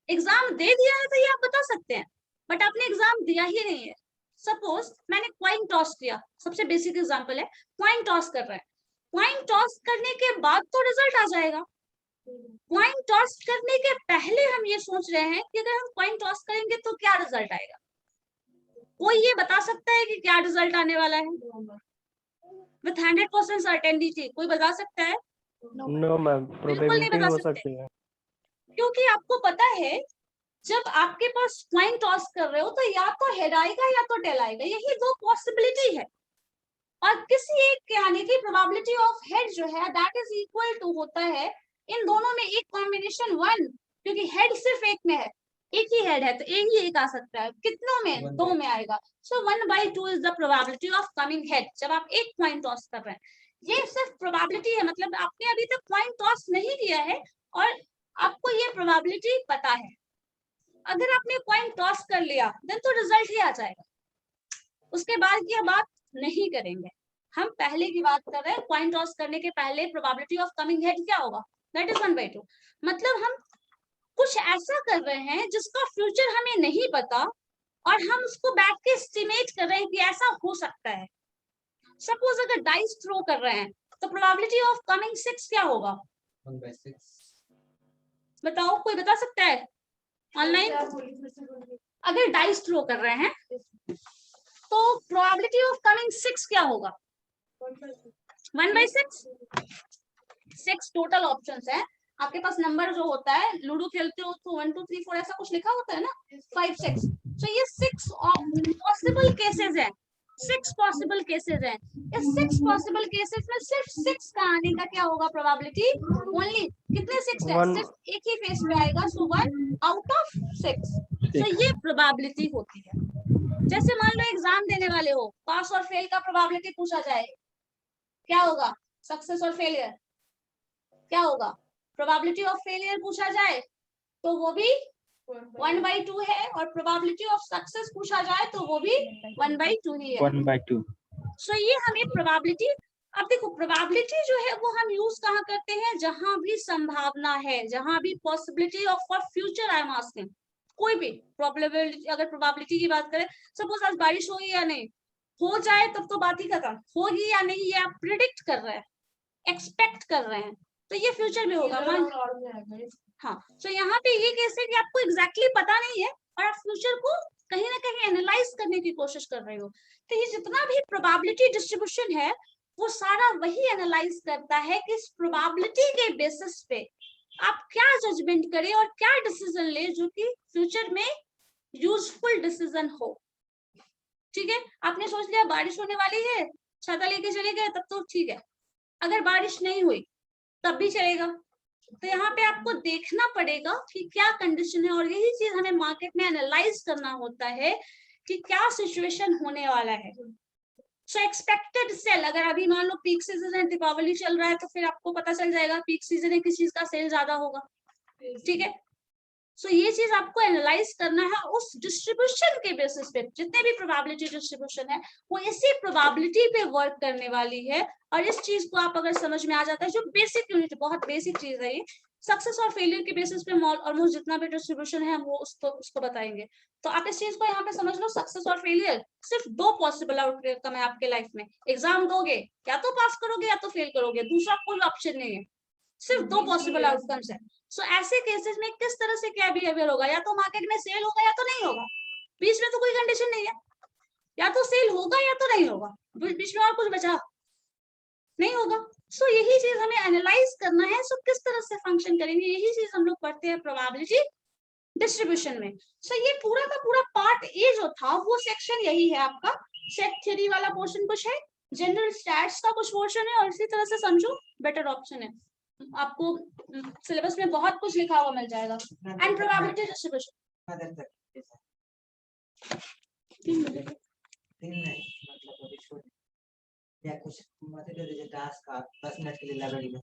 एग्जाम दे दिया है तो ये आप बता सकते हैं, बट आपने एग्जाम दिया ही नहीं है। सपोज मैंने कॉइन टॉस किया, सबसे बेसिक एग्जांपल है, कॉइन टॉस कर रहे हैं, कॉइन टॉस करने के बाद तो रिजल्ट आ जाएगा। कॉइन टॉस करने के पहले हम ये सोच रहे हैं कि अगर हम कॉइन टॉस करेंगे तो क्या रिजल्ट आएगा। कोई ये बता सकता है कि क्या रिजल्ट आने वाला है विथ 100% सर्टेनिटी? कोई बता सकता है? No, ma'am. Probability बता हो सकते। सकती है। क्योंकि आपको पता है जब आपके पास कॉइन टॉस कर रहे हो तो या तो हेड आएगा या तो टेल आएगा, यही दो पॉसिबिलिटी है। और किसी एक के आने की प्रोबेबिलिटी ऑफ हेड जो है दैट इज इक्वल टू होता है इन दोनों में एक कॉम्बिनेशन 1, क्योंकि हेड सिर्फ एक में है, एक ही हेड है तो एक ही एक आ सकता है, कितनों में? 2 में आएगा। सो 1/2 is the probability of coming head जब आप एक कॉइन टॉस कर रहे हैं। ये सिर्फ प्रोबेबिलिटी है, मतलब आपने अभी तक कॉइन टॉस नहीं किया है और आपको ये प्रोबेबिलिटी पता है। अगर आपने कॉइन टॉस कर लिया देन तो रिजल्ट ही आ जाएगा, उसके बाद की बात नहीं करेंगे। हम पहले की बात कर रहे हैं, कॉइन टॉस करने के पहले प्रोबेबिलिटी ऑफ कमिंग हेड क्या होगा, दैट इज 1/2। मतलब हम कुछ ऐसा कर रहे हैं जिसका फ्यूचर हमें नहीं पता और हम उसको बैठ के एस्टिमेट कर रहे हैं कि ऐसा हो सकता है। सपोज अगर डाइस थ्रो कर रहे हैं तो प्रोबेबिलिटी ऑफ कमिंग 6 क्या होगा? 1/6। बताओ, कोई बता सकता है ऑनलाइन? अगर डाइस थ्रो कर रहे हैं तो प्रोबेबिलिटी ऑफ कमिंग 6 क्या होगा? 1/6। 6 टोटल ऑप्शंस है आपके पास। नंबर जो होता है, लूडो खेलते हो तो 1 2 3 4 ऐसा कुछ लिखा होता है ना, 5 6। तो ये 6 पॉसिबल केसेस है 6 पॉसिबल केसेस हैं। इस 6 पॉसिबल केसेस में सिर्फ 6 का आने का क्या होगा प्रोबेबिलिटी? ओनली कितने 6 है? One. सिर्फ एक ही फेस में आएगा, सो 1 आउट ऑफ 6। तो ये प्रोबेबिलिटी होती है। जैसे मान लो एग्जाम देने वाले हो, पास और फेल का प्रोबेबिलिटी पूछा जाए, क्या होगा? सक्सेस और फेलियर क्या होगा? प्रोबेबिलिटी ऑफ फेलियर पूछा जाए तो वो भी 1/2 है, और प्रोबेबिलिटी ऑफ सक्सेस पूछा जाए तो वो भी 1/2 ही है। 1/2। सो ये हमें प्रोबेबिलिटी, अब देखो प्रोबेबिलिटी जो है वो हम यूज कहाँ करते हैं? जहां भी संभावना है, जहां भी possibility of for future I am asking, कोई भी प्रोबेबिलिटी, अगर प्रोबेबिलिटी की बात करें, सपोज आज बारिश होगी या नहीं, हो जाए तब तो बात ही खत्म, होगी या नहीं ये आप प्रिडिक्ट कर रहे हैं, एक्सपेक्ट कर रहे हैं, तो ये फ्यूचर में होगा। हाँ, तो यहाँ पे ये केस है कि आपको एग्जैक्टली पता नहीं है और आप फ्यूचर को कहीं ना कहीं एनालाइज करने की कोशिश कर रहे हो। तो ये जितना भी प्रोबेबिलिटी डिस्ट्रीब्यूशन है वो सारा वही एनालाइज करता है कि इस प्रोबेबिलिटी के बेसिस पे आप क्या जजमेंट करें और क्या डिसीजन ले जो कि फ्यूचर में यूजफुल डिसीजन हो। ठीक है, आपने सोच लिया बारिश होने वाली है, छाता लेके चले गए, तब तो ठीक है। अगर बारिश नहीं हुई तब भी चलेगा। तो यहाँ पे आपको देखना पड़ेगा कि क्या कंडीशन है, और यही चीज हमें मार्केट में एनालाइज करना होता है कि क्या सिचुएशन होने वाला है। सो एक्सपेक्टेड सेल, अगर अभी मान लो पीक सीजन है, दीपावली चल रहा है, तो फिर आपको पता चल जाएगा पीक सीजन है, किस चीज का सेल ज्यादा होगा। ठीक है, सो ये चीज आपको एनालाइज करना है उस डिस्ट्रीब्यूशन के बेसिस पे। जितने भी प्रोबेबिलिटी डिस्ट्रीब्यूशन है वो इसी प्रोबेबिलिटी पे वर्क करने वाली है। और इस चीज को आप अगर समझ में आ जाता है, जो बेसिक यूनिट, बहुत बेसिक चीज है ये, सक्सेस और फेलियर के बेसिस पे ऑलमोस्ट जितना भी डिस्ट्रीब्यूशन है वो उसको बताएंगे। तो आप इस चीज को यहाँ पे समझ लो, सक्सेस और फेलियर सिर्फ 2 पॉसिबल आउटकम है आपके लाइफ में। एग्जाम दोगे, या तो पास करोगे या तो फेल करोगे, दूसरा कोई ऑप्शन नहीं है, सिर्फ 2 पॉसिबल आउटकम्स है। सो ऐसे केसेस में किस तरह से क्या बिहेवियर होगा? या तो मार्केट में सेल होगा या तो नहीं होगा, बीच में तो कोई कंडीशन नहीं है। या तो सेल होगा या तो नहीं होगा, बीच में और कुछ बचा नहीं होगा। सो यही चीज हमें एनालाइज करना है। सो किस तरह से फंक्शन करेंगे, यही चीज हम लोग पढ़ते हैं प्रोबेबिलिटी डिस्ट्रीब्यूशन में। सो ये पूरा का पूरा पार्ट ए जो था वो सेक्शन यही है आपका। सेट थ्योरी वाला पोर्शन कुछ है, जनरल स्टैट्स का कुछ पोर्शन है, और इसी तरह से समझो बेटर ऑप्शन है। आपको सिलेबस में बहुत कुछ लिखा हुआ मिल जाएगा। एंड प्रोबेबिलिटी डिस्ट्रीब्यूशन 3 मिनट मतलब अभी छोड़ या कुछ मतलब दे दीजिए टास्क का 10 मिनट के लिए लाइब्रेरी में।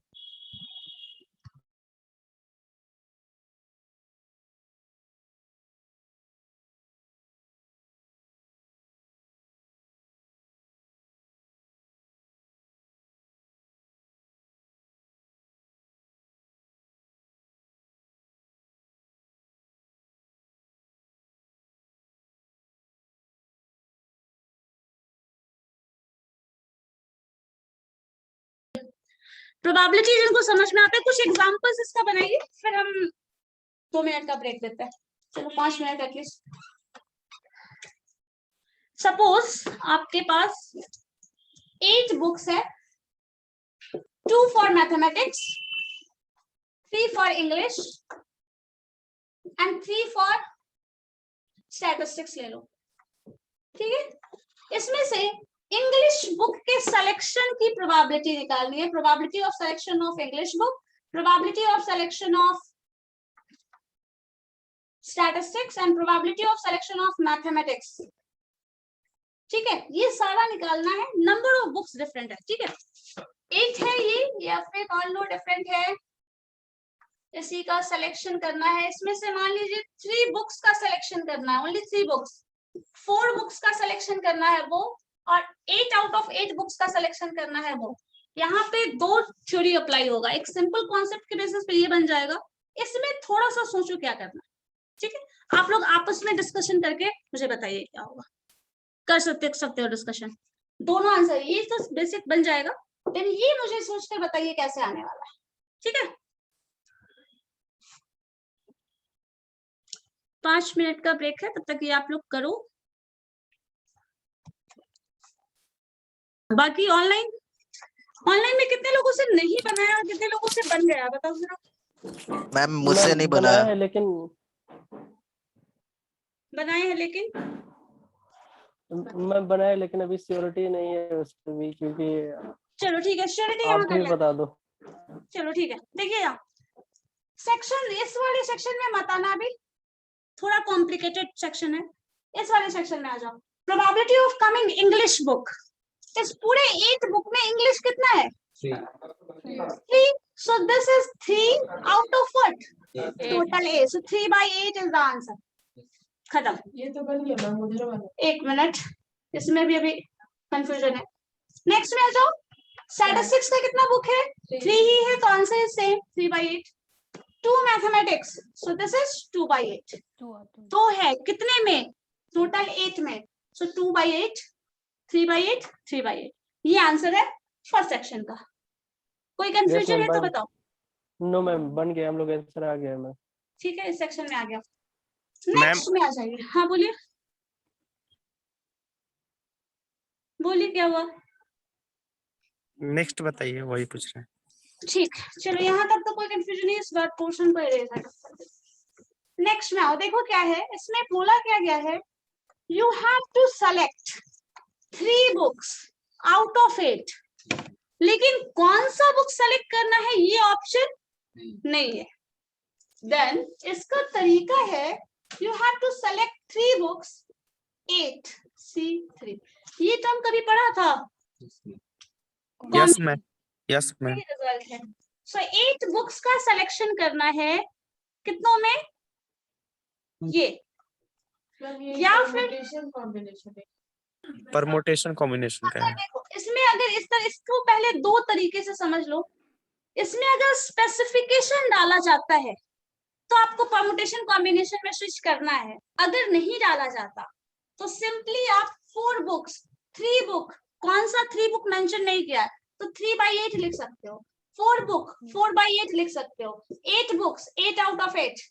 प्रोबेबिलिटी जिनको समझ में आता है, कुछ एग्जांपल्स इसका बनाइए, फिर हम 2 मिनट का ब्रेक देते हैं। चलो 5 मिनट एटलीस्ट। सपोज आपके पास 8 बुक्स है, 2 for mathematics, 3 for English and 3 for statistics ले लो। ठीक है, इसमें से इंग्लिश बुक के सिलेक्शन की प्रोबेबिलिटी निकालनी है। Probability of selection of English book, probability of selection of statistics and probability of selection of mathematics. ठीक है, ये सारा निकालना है। नंबर ऑफ बुक्स डिफरेंट है, ठीक है, 8 है ये, या फिर मान लो डिफरेंट है, इसी का सिलेक्शन करना है। इसमें से मान लीजिए 3 बुक्स का सिलेक्शन करना है, ओनली 3 बुक्स, 4 बुक्स का सिलेक्शन करना है वो, और 8 आउट ऑफ 8 बुक्स का सिलेक्शन करना है वो। यहाँ पे 2 थ्योरी अप्लाई होगा, एक सिंपल कॉन्सेप्ट के बेसिस पे ये बन जाएगा। इसमें थोड़ा सा सोचो क्या करना है। ठीक है, आप लोग आपस में डिस्कशन करके मुझे बताइए क्या होगा। कर सकते हो डिस्कशन, दोनों आंसर ये तो बेसिक बन जाएगा। देन ये मुझे सोचकर बताइए कैसे आने वाला है। ठीक है, 5 मिनट का ब्रेक है, तब तक ये आप लोग करो। बाकी ऑनलाइन में कितने लोगों से नहीं बनाया और कितने लोगों से बन गया, बताओ जरा। मैम मुझसे नहीं बनाया है, लेकिन बनाए हैं लेकिन मैं बनाया लेकिन अभी श्योरिटी नहीं है उस पर भी, क्योंकि चलो ठीक है, श्योरिटी यहाँ आप कर भी लेते बता दो। हैं। चलो ठीक है, देखिए यहाँ सेक्शन, इस वाले सेक्शन में मत आना, अभी थोड़ा कॉम्प्लिकेटेड सेक्शन है, इस वाले सेक्शन में आ जाओ। Probability of coming English book, इस पूरे 8 बुक में इंग्लिश कितना है? 3. So this is 3 out of what? Total 8. So 3 by 8 is the answer. खत्म। ये तो बन गया मैम, उधर वाला। एक मिनट, इसमें भी अभी कंफ्यूजन है। नेक्स्ट में आ जाओ। स्टैटिस्टिक्स का कितना बुक है? 3 ही है, तो answer is same, 3 by 8. 2 mathematics, so this is 2 by 8. 2 है कितने में? टोटल 8 में, सो 2 by 8, 3 by 8, 3 by 8. ये आंसर है फर्स्ट सेक्शन का। कोई कंफ्यूजन है तो बताओ। नो मैम, बन गया, हम लोग आंसर आ गया मैम। ठीक है, इस सेक्शन में आ गया। नेक्स्ट में आ जाइए। हाँ बोलिए, बोलिए क्या हुआ? नेक्स्ट बताइए, वही पूछ रहे हैं। ठीक, चलो यहाँ तक तो कोई कंफ्यूजन नहीं, इस बार पोर्शन को इरेज कर सकते। नेक्स्ट में आओ, देखो क्या है इसमें बोला क्या गया है, you have to select 3 books out of 8, लेकिन कौन सा बुक सेलेक्ट करना है ये ऑप्शन नहीं है। देन इसका तरीका है, you have to select 3 books 8C3। ये टर्म कभी पढ़ा था? Yes ma'am, yes ma'am. Result है। सो 8 बुक्स का सिलेक्शन करना है, कितनों में? ये या फिर कॉम्बिनेशन है। परमुटेशन कॉम्बिनेशन का है। देखो इसमें अगर इस तरह, इसको पहले 2 तरीके से समझ लो। इसमें अगर स्पेसिफिकेशन डाला जाता है तो आपको परमुटेशन कॉम्बिनेशन में स्विच करना है, अगर नहीं डाला जाता तो सिंपली आप 4 बुक्स 3 बुक, कौन सा 3 बुक मेंशन नहीं किया है तो 3 by 8 लिख सकते हो, 4 बुक 4 by 8 लिख सकते हो, 8 बुक्स 8 out of 8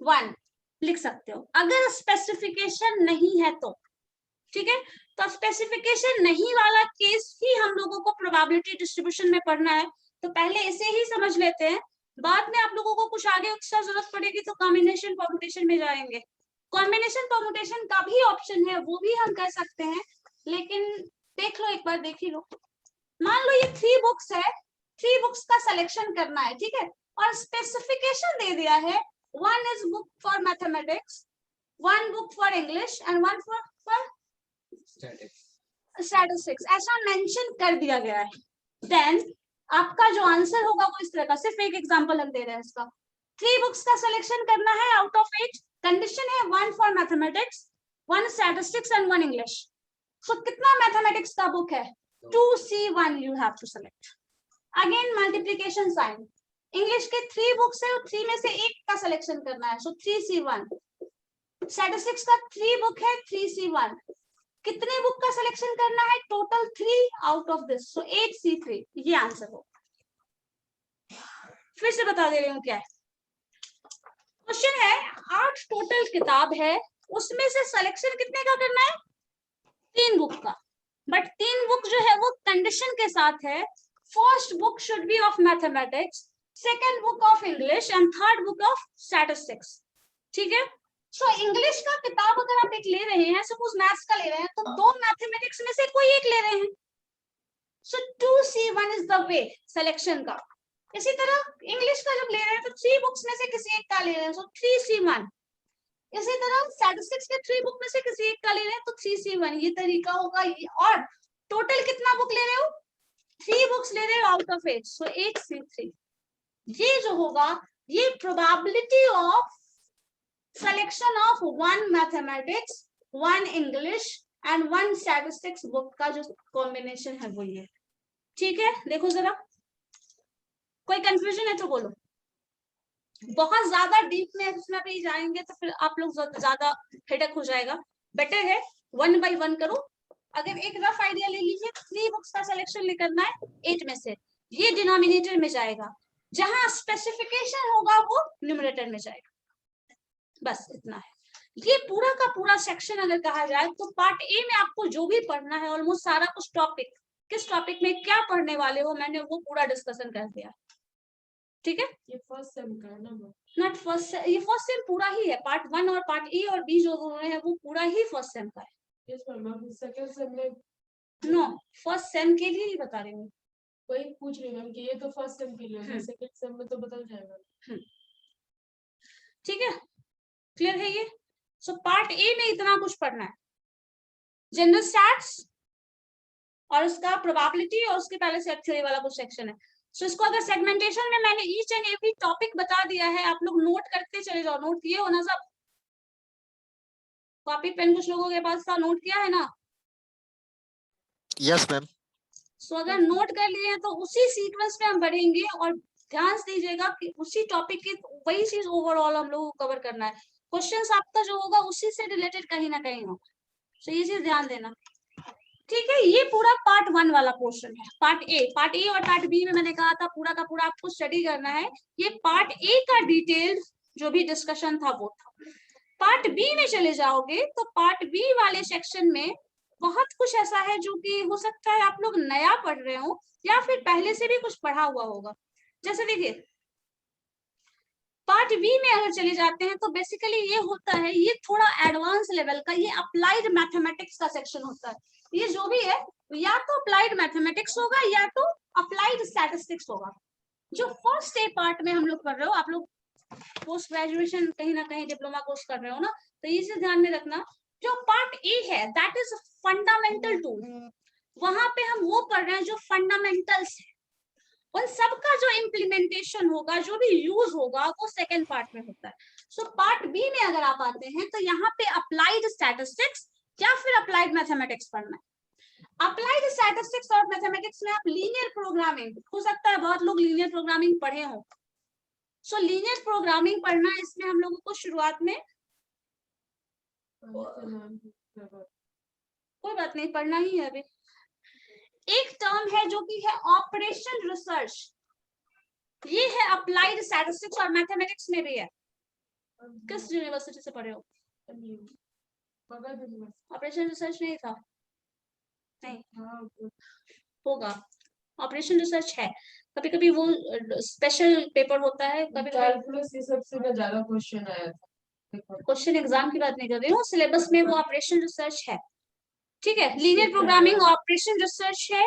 1 लिख सकते हो, अगर स्पेसिफिकेशन नहीं है तो। ठीक है, तो स्पेसिफिकेशन नहीं वाला केस ही हम लोगों को प्रोबेबिलिटी डिस्ट्रीब्यूशन में पढ़ना है, तो पहले इसे ही समझ लेते हैं, बाद में आप लोगों को कुछ आगे एक्स्ट्रा जरूरत पड़ेगी तो कॉम्बिनेशन परमुटेशन में जाएंगे। कॉम्बिनेशन परमुटेशन का भी ऑप्शन है, वो भी हम कर सकते हैं, लेकिन देख लो, एक बार देख ही लो। मान लो ये 3 बुक्स है, 3 बुक्स का सिलेक्शन करना है, ठीक है, और स्पेसिफिकेशन दे दिया है, 1 is book for mathematics, 1 book for English and 1 for statistics, ऐसा मेंशन कर दिया गया है। देन आपका जो आंसर होगा वो इस तरह का, सिर्फ एक एग्जांपल हम दे रहे हैं इसका। 3 बुक्स का सिलेक्शन करना है आउट ऑफ 8, कंडीशन है 1 for mathematics, 1 statistics and 1 English. So कितना मैथमेटिक्स का बुक है? 2C1 you have to select. Again multiplication sign. English के 3 बुक्स है, 3 में से एक का सिलेक्शन करना है, so 3C1. स्टैटिस्टिक्स का 3 बुक है, 3C1. कितने बुक का सिलेक्शन करना है? Total 3 out of this, so 8C3. ये आंसर हो। फिर से बता दे रही हूँ क्या है क्वेश्चन है। 8 टोटल किताब है, उसमें से सिलेक्शन कितने का करना है? 3 बुक का, बट 3 बुक जो है वो कंडीशन के साथ है, first book should be of mathematics, second book of English and third book of statistics. ठीक है, सो इंग्लिश का किताब अगर आप एक ले रहे हैं, सपोज मैथ्स का ले रहे हैं, तो 2 मैथमेटिक्स में से कोई एक ले रहे हैं, सो 2C1 is the way selection का। इसी तरह इंग्लिश का जब ले रहे हैं तो 3 बुक्स में से किसी एक का ले रहे हैं, सो 3C1। इसी तरह स्टैटिस्टिक्स के 3 बुक में से किसी एक का ले रहे हैं तो 3C1, ये तरीका होगा। और टोटल कितना बुक ले रहे हो? 3 बुक्स ले रहे हो आउट ऑफ 8, सो 8C3। ये जो होगा, ये probability of selection of 1 mathematics, 1 English and 1 statistics book का जो कॉम्बिनेशन है वो ये। ठीक है, देखो जरा, कोई कंफ्यूजन है तो बोलो। बहुत ज्यादा डीप में इसमें भी जाएंगे तो फिर आप लोग ज्यादा हेडेक हो जाएगा। बेटर है 1 by 1 करो। अगर एक रफ आइडिया ले लीजिए, 3 बुक्स का सिलेक्शन करना है 8 में से, ये डिनोमिनेटर में जाएगा, जहां स्पेसिफिकेशन होगा वो न्यूमरेटर में जाएगा। बस इतना है। ये पूरा का पूरा सेक्शन अगर कहा जाए तो पार्ट ए में आपको जो भी पढ़ना है, ऑलमोस्ट सारा कुछ टॉपिक, किस टॉपिक में क्या पढ़ने वाले हो, मैंने वो पूरा डिस्कशन कर दिया। ठीक है, ये फर्स्ट सेम का है ना? नॉट फर्स्ट, ये फर्स्ट सेम पूरा ही है। पार्ट 1 और पार्ट ए और बी जो हो रहे हैं वो पूरा ही फर्स्ट सेम का है। यस मैम, अभी सेकंड सेम में नो, फर्स्ट सेम के लिए ही बता रही हूँ। वही पूछ रही हूँ मैम कि ये तो फर्स्ट सेम के लिए है, हम्म। सेकंड सेम में तो बदल जाएगा। ठीक है, क्लियर है ये? सो पार्ट ए में इतना कुछ पढ़ना है, जनरल स्टैट्स और उसका प्रोबेबिलिटी और उसके पहले सेट थ्योरी वाला कुछ सेक्शन है। सो इसको अगर सेगमेंटेशन में मैंने ईच एंड एवरी टॉपिक बता दिया है, आप लोग नोट करते चले जाओ। नोट किए हो ना सब? कॉपी पेन कुछ लोगों के पास था, नोट किया है ना? Yes, ma'am. सो अगर नोट कर लिए हैं तो उसी सीक्वेंस में हम बढ़ेंगे, और ध्यान से दीजिएगा कि उसी टॉपिक की वही चीज ओवरऑल हम लोगों को कवर करना है। क्वेश्चंस आपका जो होगा उसी से रिलेटेड कहीं ना कहीं हो, तो ये चीज ध्यान देना। ठीक है, ये पूरा पार्ट 1 वाला पोर्शन है। पार्ट ए और पार्ट बी में मैंने कहा था पूरा का पूरा आपको स्टडी करना है। ये पार्ट ए का डिटेल्ड जो भी डिस्कशन था वो था। पार्ट बी में चले जाओगे तो पार्ट बी वाले सेक्शन में बहुत कुछ ऐसा है जो कि हो सकता है आप लोग नया पढ़ रहे हो या फिर पहले से भी कुछ पढ़ा हुआ होगा। जैसे देखिए, पार्ट बी में अगर चले जाते हैं तो बेसिकली ये होता है, ये थोड़ा एडवांस लेवल का, ये अप्लाइड मैथमेटिक्स का सेक्शन होता है। ये जो भी है या तो अप्लाइड मैथमेटिक्स होगा या तो अप्लाइड स्टैटिस्टिक्स होगा। जो फर्स्ट ए पार्ट में हम लोग पढ़ रहे हो, आप लोग पोस्ट ग्रेजुएशन कहीं ना कहीं डिप्लोमा कोर्स कर रहे हो ना, तो ये चीज ध्यान में रखना। जो पार्ट ए है दैट इज फंडामेंटल टू, वहां पे हम वो पढ़ रहे हैं जो फंडामेंटल्स है। उन सबका जो इम्प्लीमेंटेशन होगा, जो भी यूज होगा, वो सेकेंड पार्ट में होता है। सो पार्ट बी में अगर आप आते हैं तो यहाँ पे अप्लाइड स्टैटिस्टिक्स या फिर अप्लाइड मैथमेटिक्स पढ़ना है। अप्लाइड स्टैटिस्टिक्स और मैथमेटिक्स में आप लीनियर प्रोग्रामिंग, हो सकता है बहुत लोग लीनियर प्रोग्रामिंग पढ़े हो, सो लीनियर प्रोग्रामिंग पढ़ना है। इसमें हम लोगों को शुरुआत में कोई बात नहीं, पढ़ना ही है। अभी एक टर्म है जो कि है ऑपरेशन रिसर्च, ये है अप्लाइड स्टैटिस्टिक्स और मैथमेटिक्स में भी है। किस यूनिवर्सिटी से पढ़े हो? ऑपरेशन रिसर्च नहीं था? नहीं होगा, ऑपरेशन रिसर्च है। कभी कभी वो स्पेशल पेपर होता है, कभी कैलकुलस ये सबसे ज्यादा क्वेश्चन आया था। क्वेश्चन एग्जाम की बात नहीं कर रही हूँ, सिलेबस में वो ऑपरेशन रिसर्च है। ठीक है, लीनियर प्रोग्रामिंग ऑपरेशन रिसर्च है।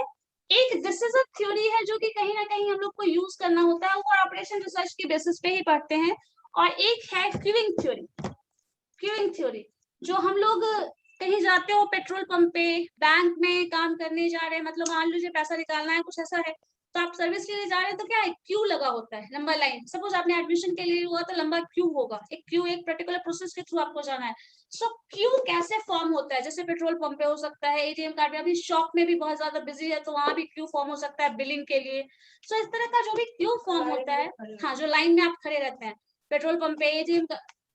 एक डिसीजन थ्योरी है जो कि कहीं ना कहीं हम लोग को यूज करना होता है, वो ऑपरेशन रिसर्च की बेसिस पे ही पढ़ते हैं। और एक है क्यूइंग थ्योरी। क्यूइंग थ्योरी जो हम लोग कहीं जाते हो, पेट्रोल पंप पे, बैंक में काम करने जा रहे हैं, मतलब मान लीजिए पैसा निकालना है, कुछ ऐसा है, तो आप सर्विस के लिए जा रहे हैं तो क्या है, क्यू लगा होता है, लंबा लाइन। सपोज आपने एडमिशन के लिए हुआ तो लंबा क्यू होगा, एक क्यू एक पर्टिकुलर प्रोसेस के थ्रू आपको जाना है। सो क्यू कैसे फॉर्म होता है? जैसे पेट्रोल पंप पे हो सकता है, एटीएम कार्ड में, अभी शॉप में भी बहुत ज्यादा बिजी है तो वहां भी क्यू फॉर्म हो सकता है बिलिंग के लिए। सो इस तरह का जो भी क्यू फॉर्म होता है, हाँ, जो लाइन में आप खड़े रहते हैं पेट्रोल पंप पे, एटीएम,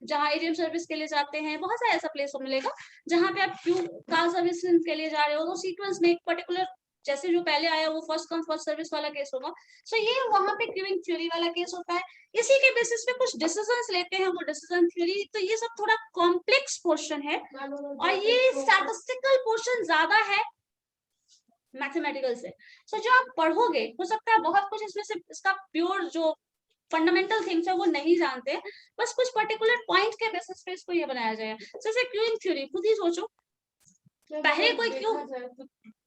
जहाँ एटीएम सर्विस के लिए जाते हैं, बहुत सारा ऐसा प्लेस मिलेगा जहाँ पे आप क्यू कार सर्विस के लिए जा रहे हो, तो सीक्वेंस में एक पर्टिकुलर, जैसे जो पहले आया वो फर्स्ट कम फर्स्ट सर्विस वाला केस होगा। सो ये वहां पे क्यूइंग थ्योरी वाला केस होता है। इसी के बेसिस पे कुछ डिसीजंस लेते हैं, वो डिसीजन थ्योरी। तो ये सब थोड़ा कॉम्प्लेक्स पोर्शन है और ये स्टैटिस्टिकल पोर्शन ज्यादा है मैथमेटिकल से। सो जो आप पढ़ोगे, हो सकता है बहुत कुछ इसमें से इसका प्योर जो फंडामेंटल थिंग्स है वो नहीं जानते, बस कुछ पर्टिकुलर पॉइंट के बेसिस पे इसको ये बनाया जाए। जैसे क्यूइंग थ्योरी खुद ही सोचो, पहले कोई क्यों,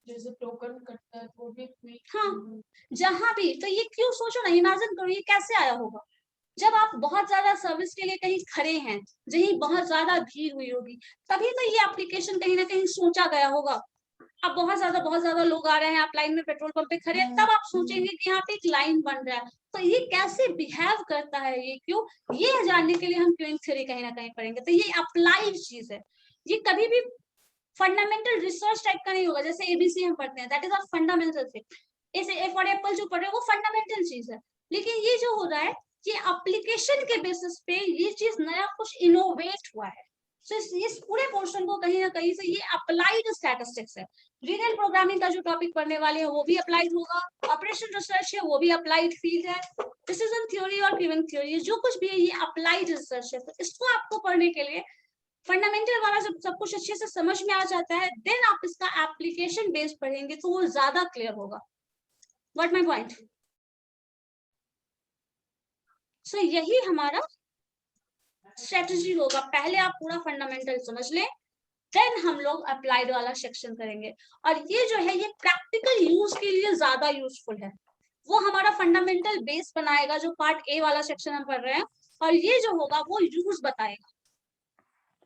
जैसे टोकन कटता है वो भी हाँ, जहां भी, तो ये क्यों सोचो ना, इमेजिन करो ये कैसे आया होगा। जब आप बहुत ज्यादा सर्विस के लिए कहीं खड़े हैं, जहीं बहुत ज्यादा भीड़ हुई होगी, तभी तो ये एप्लीकेशन कहीं ना कहीं सोचा गया होगा। अब बहुत ज्यादा लोग आ रहे हैं, आप लाइन में पेट्रोल पंप पे खड़े हैं, तब आप सोचेंगे कि यहाँ पे एक लाइन बन रहा है, तो ये कैसे बिहेव करता है, ये क्यों, ये जानने के लिए हम क्यूइंग थ्योरी कहीं ना कहीं पढ़ेंगे। तो ये अप्लाइड चीज है, ये कभी भी फंडामेंटल रिसर्च टाइप का नहीं होगा। जैसे एबीसी हम पढ़ते हैं, that is a fundamental thing. इसे ए फॉर एप्पल जो पढ़ रहे हैं वो फंडामेंटल चीज है, लेकिन ये जो हो रहा है ये एप्लीकेशन के बेसिस पे ये चीज नया कुछ इनोवेट हुआ है। सो इस पूरे पोर्शन को कहीं ना कहीं से ये अप्लाइड स्टैटिस्टिक्स है। लीनियर प्रोग्रामिंग का जो टॉपिक पढ़ने वाले हैं वो भी अप्लाइड होगा, ऑपरेशन रिसर्च है वो भी अप्लाइड फील्ड है, डिसीजन थ्योरी और क्यूइंग थ्योरी जो कुछ भी है ये अप्लाइड रिसर्च है। तो इसको आपको पढ़ने के लिए फंडामेंटल वाला जब सब कुछ अच्छे से समझ में आ जाता है, देन आप इसका एप्लीकेशन बेस्ड पढ़ेंगे तो वो ज्यादा क्लियर होगा। What my point? सो यही हमारा स्ट्रेटजी होगा। पहले आप पूरा फंडामेंटल समझ लें, देन हम लोग अप्लाइड वाला सेक्शन करेंगे। और ये जो है ये प्रैक्टिकल यूज के लिए ज्यादा यूजफुल है, वो हमारा फंडामेंटल बेस बनाएगा जो पार्ट ए वाला सेक्शन हम पढ़ रहे हैं, और ये जो होगा वो यूज बताएगा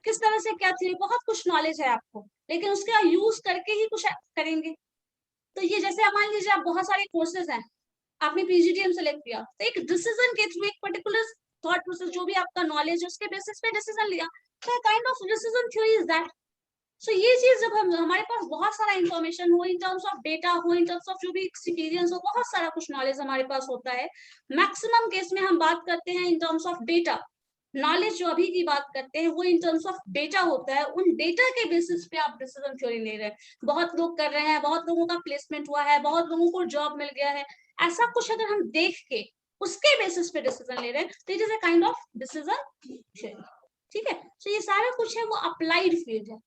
किस तरह से क्या थी। बहुत कुछ नॉलेज है आपको, लेकिन उसका यूज करके ही कुछ करेंगे। तो ये जैसे मान लीजिए आप बहुत सारे कोर्सेज हैं, आपने पीजीडीएम सेलेक्ट किया, तो एक डिसीजन के थ्रू एक पर्टिकुलर थॉट प्रोसेस जो भी आपका नॉलेज है उसके बेसिस पे डिसीजन लिया, तो kind of decision theory is that. So ये चीज जब हमारे पास बहुत सारा इंफॉर्मेशन हो, इन टर्म्स ऑफ डेटा हो, इन टर्म्स ऑफ जो भी एक्सपीरियंस हो, बहुत सारा कुछ नॉलेज हमारे पास होता है। मैक्सिमम केस में हम बात करते हैं in terms of data, knowledge जो अभी की बात करते हैं वो इन टर्म्स ऑफ डेटा होता है। उन डेटा के बेसिस पे आप डिसीजन थ्योरी ले रहे हैं। बहुत लोग कर रहे हैं, बहुत लोगों का प्लेसमेंट हुआ है, बहुत लोगों को जॉब मिल गया है, ऐसा कुछ अगर हम देख के उसके बेसिस पे डिसीजन ले रहे हैं तो it is a kind of decision theory. ठीक है, तो ये सारा कुछ है वो अप्लाइड फील्ड है।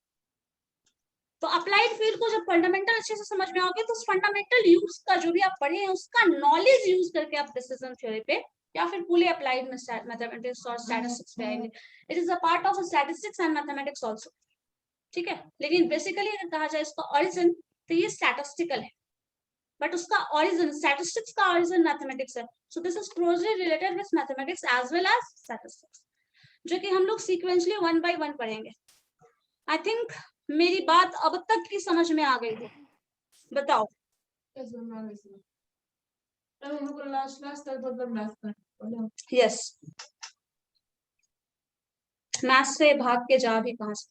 तो अप्लाइड फील्ड को जब फंडामेंटल अच्छे से समझ में आओगे तो उस फंडामेंटल यूज का जो भी आप पढ़े हैं उसका नॉलेज यूज करके आप डिसीजन थ्योरी पे या फिर पूरे अप्लाइड मैथमेटिक्स और स्टैटिस्टिक्स पे आएंगे। It is a part of statistics and mathematics also. ठीक है, लेकिन बेसिकली अगर कहा जाए इसका ओरिजिन तो ये स्टैटिस्टिकल है, बट उसका ओरिजिन स्टैटिस्टिक्स का ओरिजिन मैथमेटिक्स है। So this is closely related with mathematics as well as statistics, जो कि हम लोग सीक्वेंसली 1 by 1 पढ़ेंगे। आई थिंक मेरी बात अब तक की समझ में आ गई है, बताओ। यस, मैथ्स से भाग के जा भी कहां से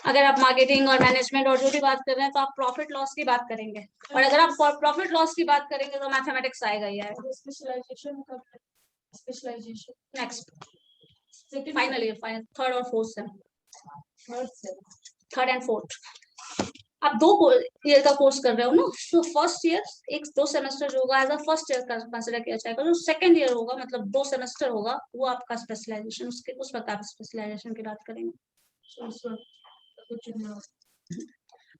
अगर आप मार्केटिंग और मैनेजमेंट और जो भी बात कर रहे हैं तो आप प्रॉफिट लॉस की बात करेंगे, और अगर आप प्रॉफिट लॉस की बात करेंगे तो मैथमेटिक्स आएगा ही आएगा। Specialization next final year, third और fourth sem, third and fourth, आप 2 ईयर का कोर्स कर रहे हो ना, तो फर्स्ट ईयर 1-2 सेमेस्टर जो होगा एज अ फर्स्ट ईयर का कंसिडर किया जाएगा। जो सेकंड ईयर होगा मतलब 2 सेमेस्टर होगा वो आपका स्पेशलाइजेशन, उसके उस वक्त आप स्पेशलाइजेशन की बात करेंगे।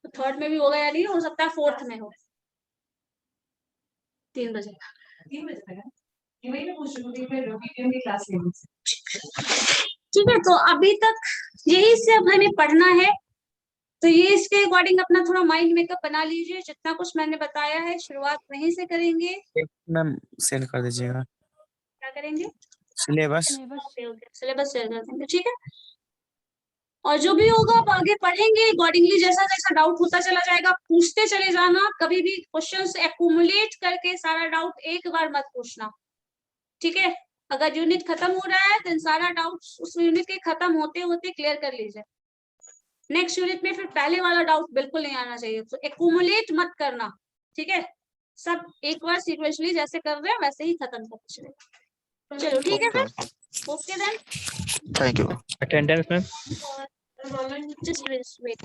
तो थर्ड में भी होगा या नहीं, हो सकता है फोर्थ में हो। 3 बजे ठीक है, तो अभी तक यही से अब हमें पढ़ना है। तो ये इसके अकॉर्डिंग अपना थोड़ा माइंड मेकअप बना लीजिए। जितना कुछ मैंने बताया है शुरुआत वहीं से करेंगे। मैम सेंड कर दीजिएगा क्या करेंगे? सिलेबस। सिलेबस शेयर कर देंगे, ठीक है। और जो भी होगा आप आगे पढ़ेंगे अकॉर्डिंगली, जैसा जैसा डाउट होता चला जाएगा पूछते चले जाना। कभी भी क्वेश्चंस एक्यूमुलेट करके सारा डाउट एक बार मत पूछना, ठीक है। अगर यूनिट खत्म हो रहा है तो सारा डाउट उस यूनिट के खत्म होते होते क्लियर कर लीजिए। नेक्स्ट यूनिट में फिर पहले वाला डाउट बिल्कुल नहीं आना चाहिए, तो एक्यूमुलेट मत करना, ठीक है। सब एक बार सीक्वेंशली जैसे कर रहे हैं वैसे ही खत्म करते चले। चलो ठीक है फिर, okay then, thank you. Attendance ma'am. Just wait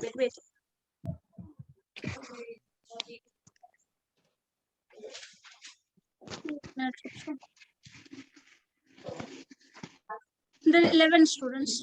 the 11 students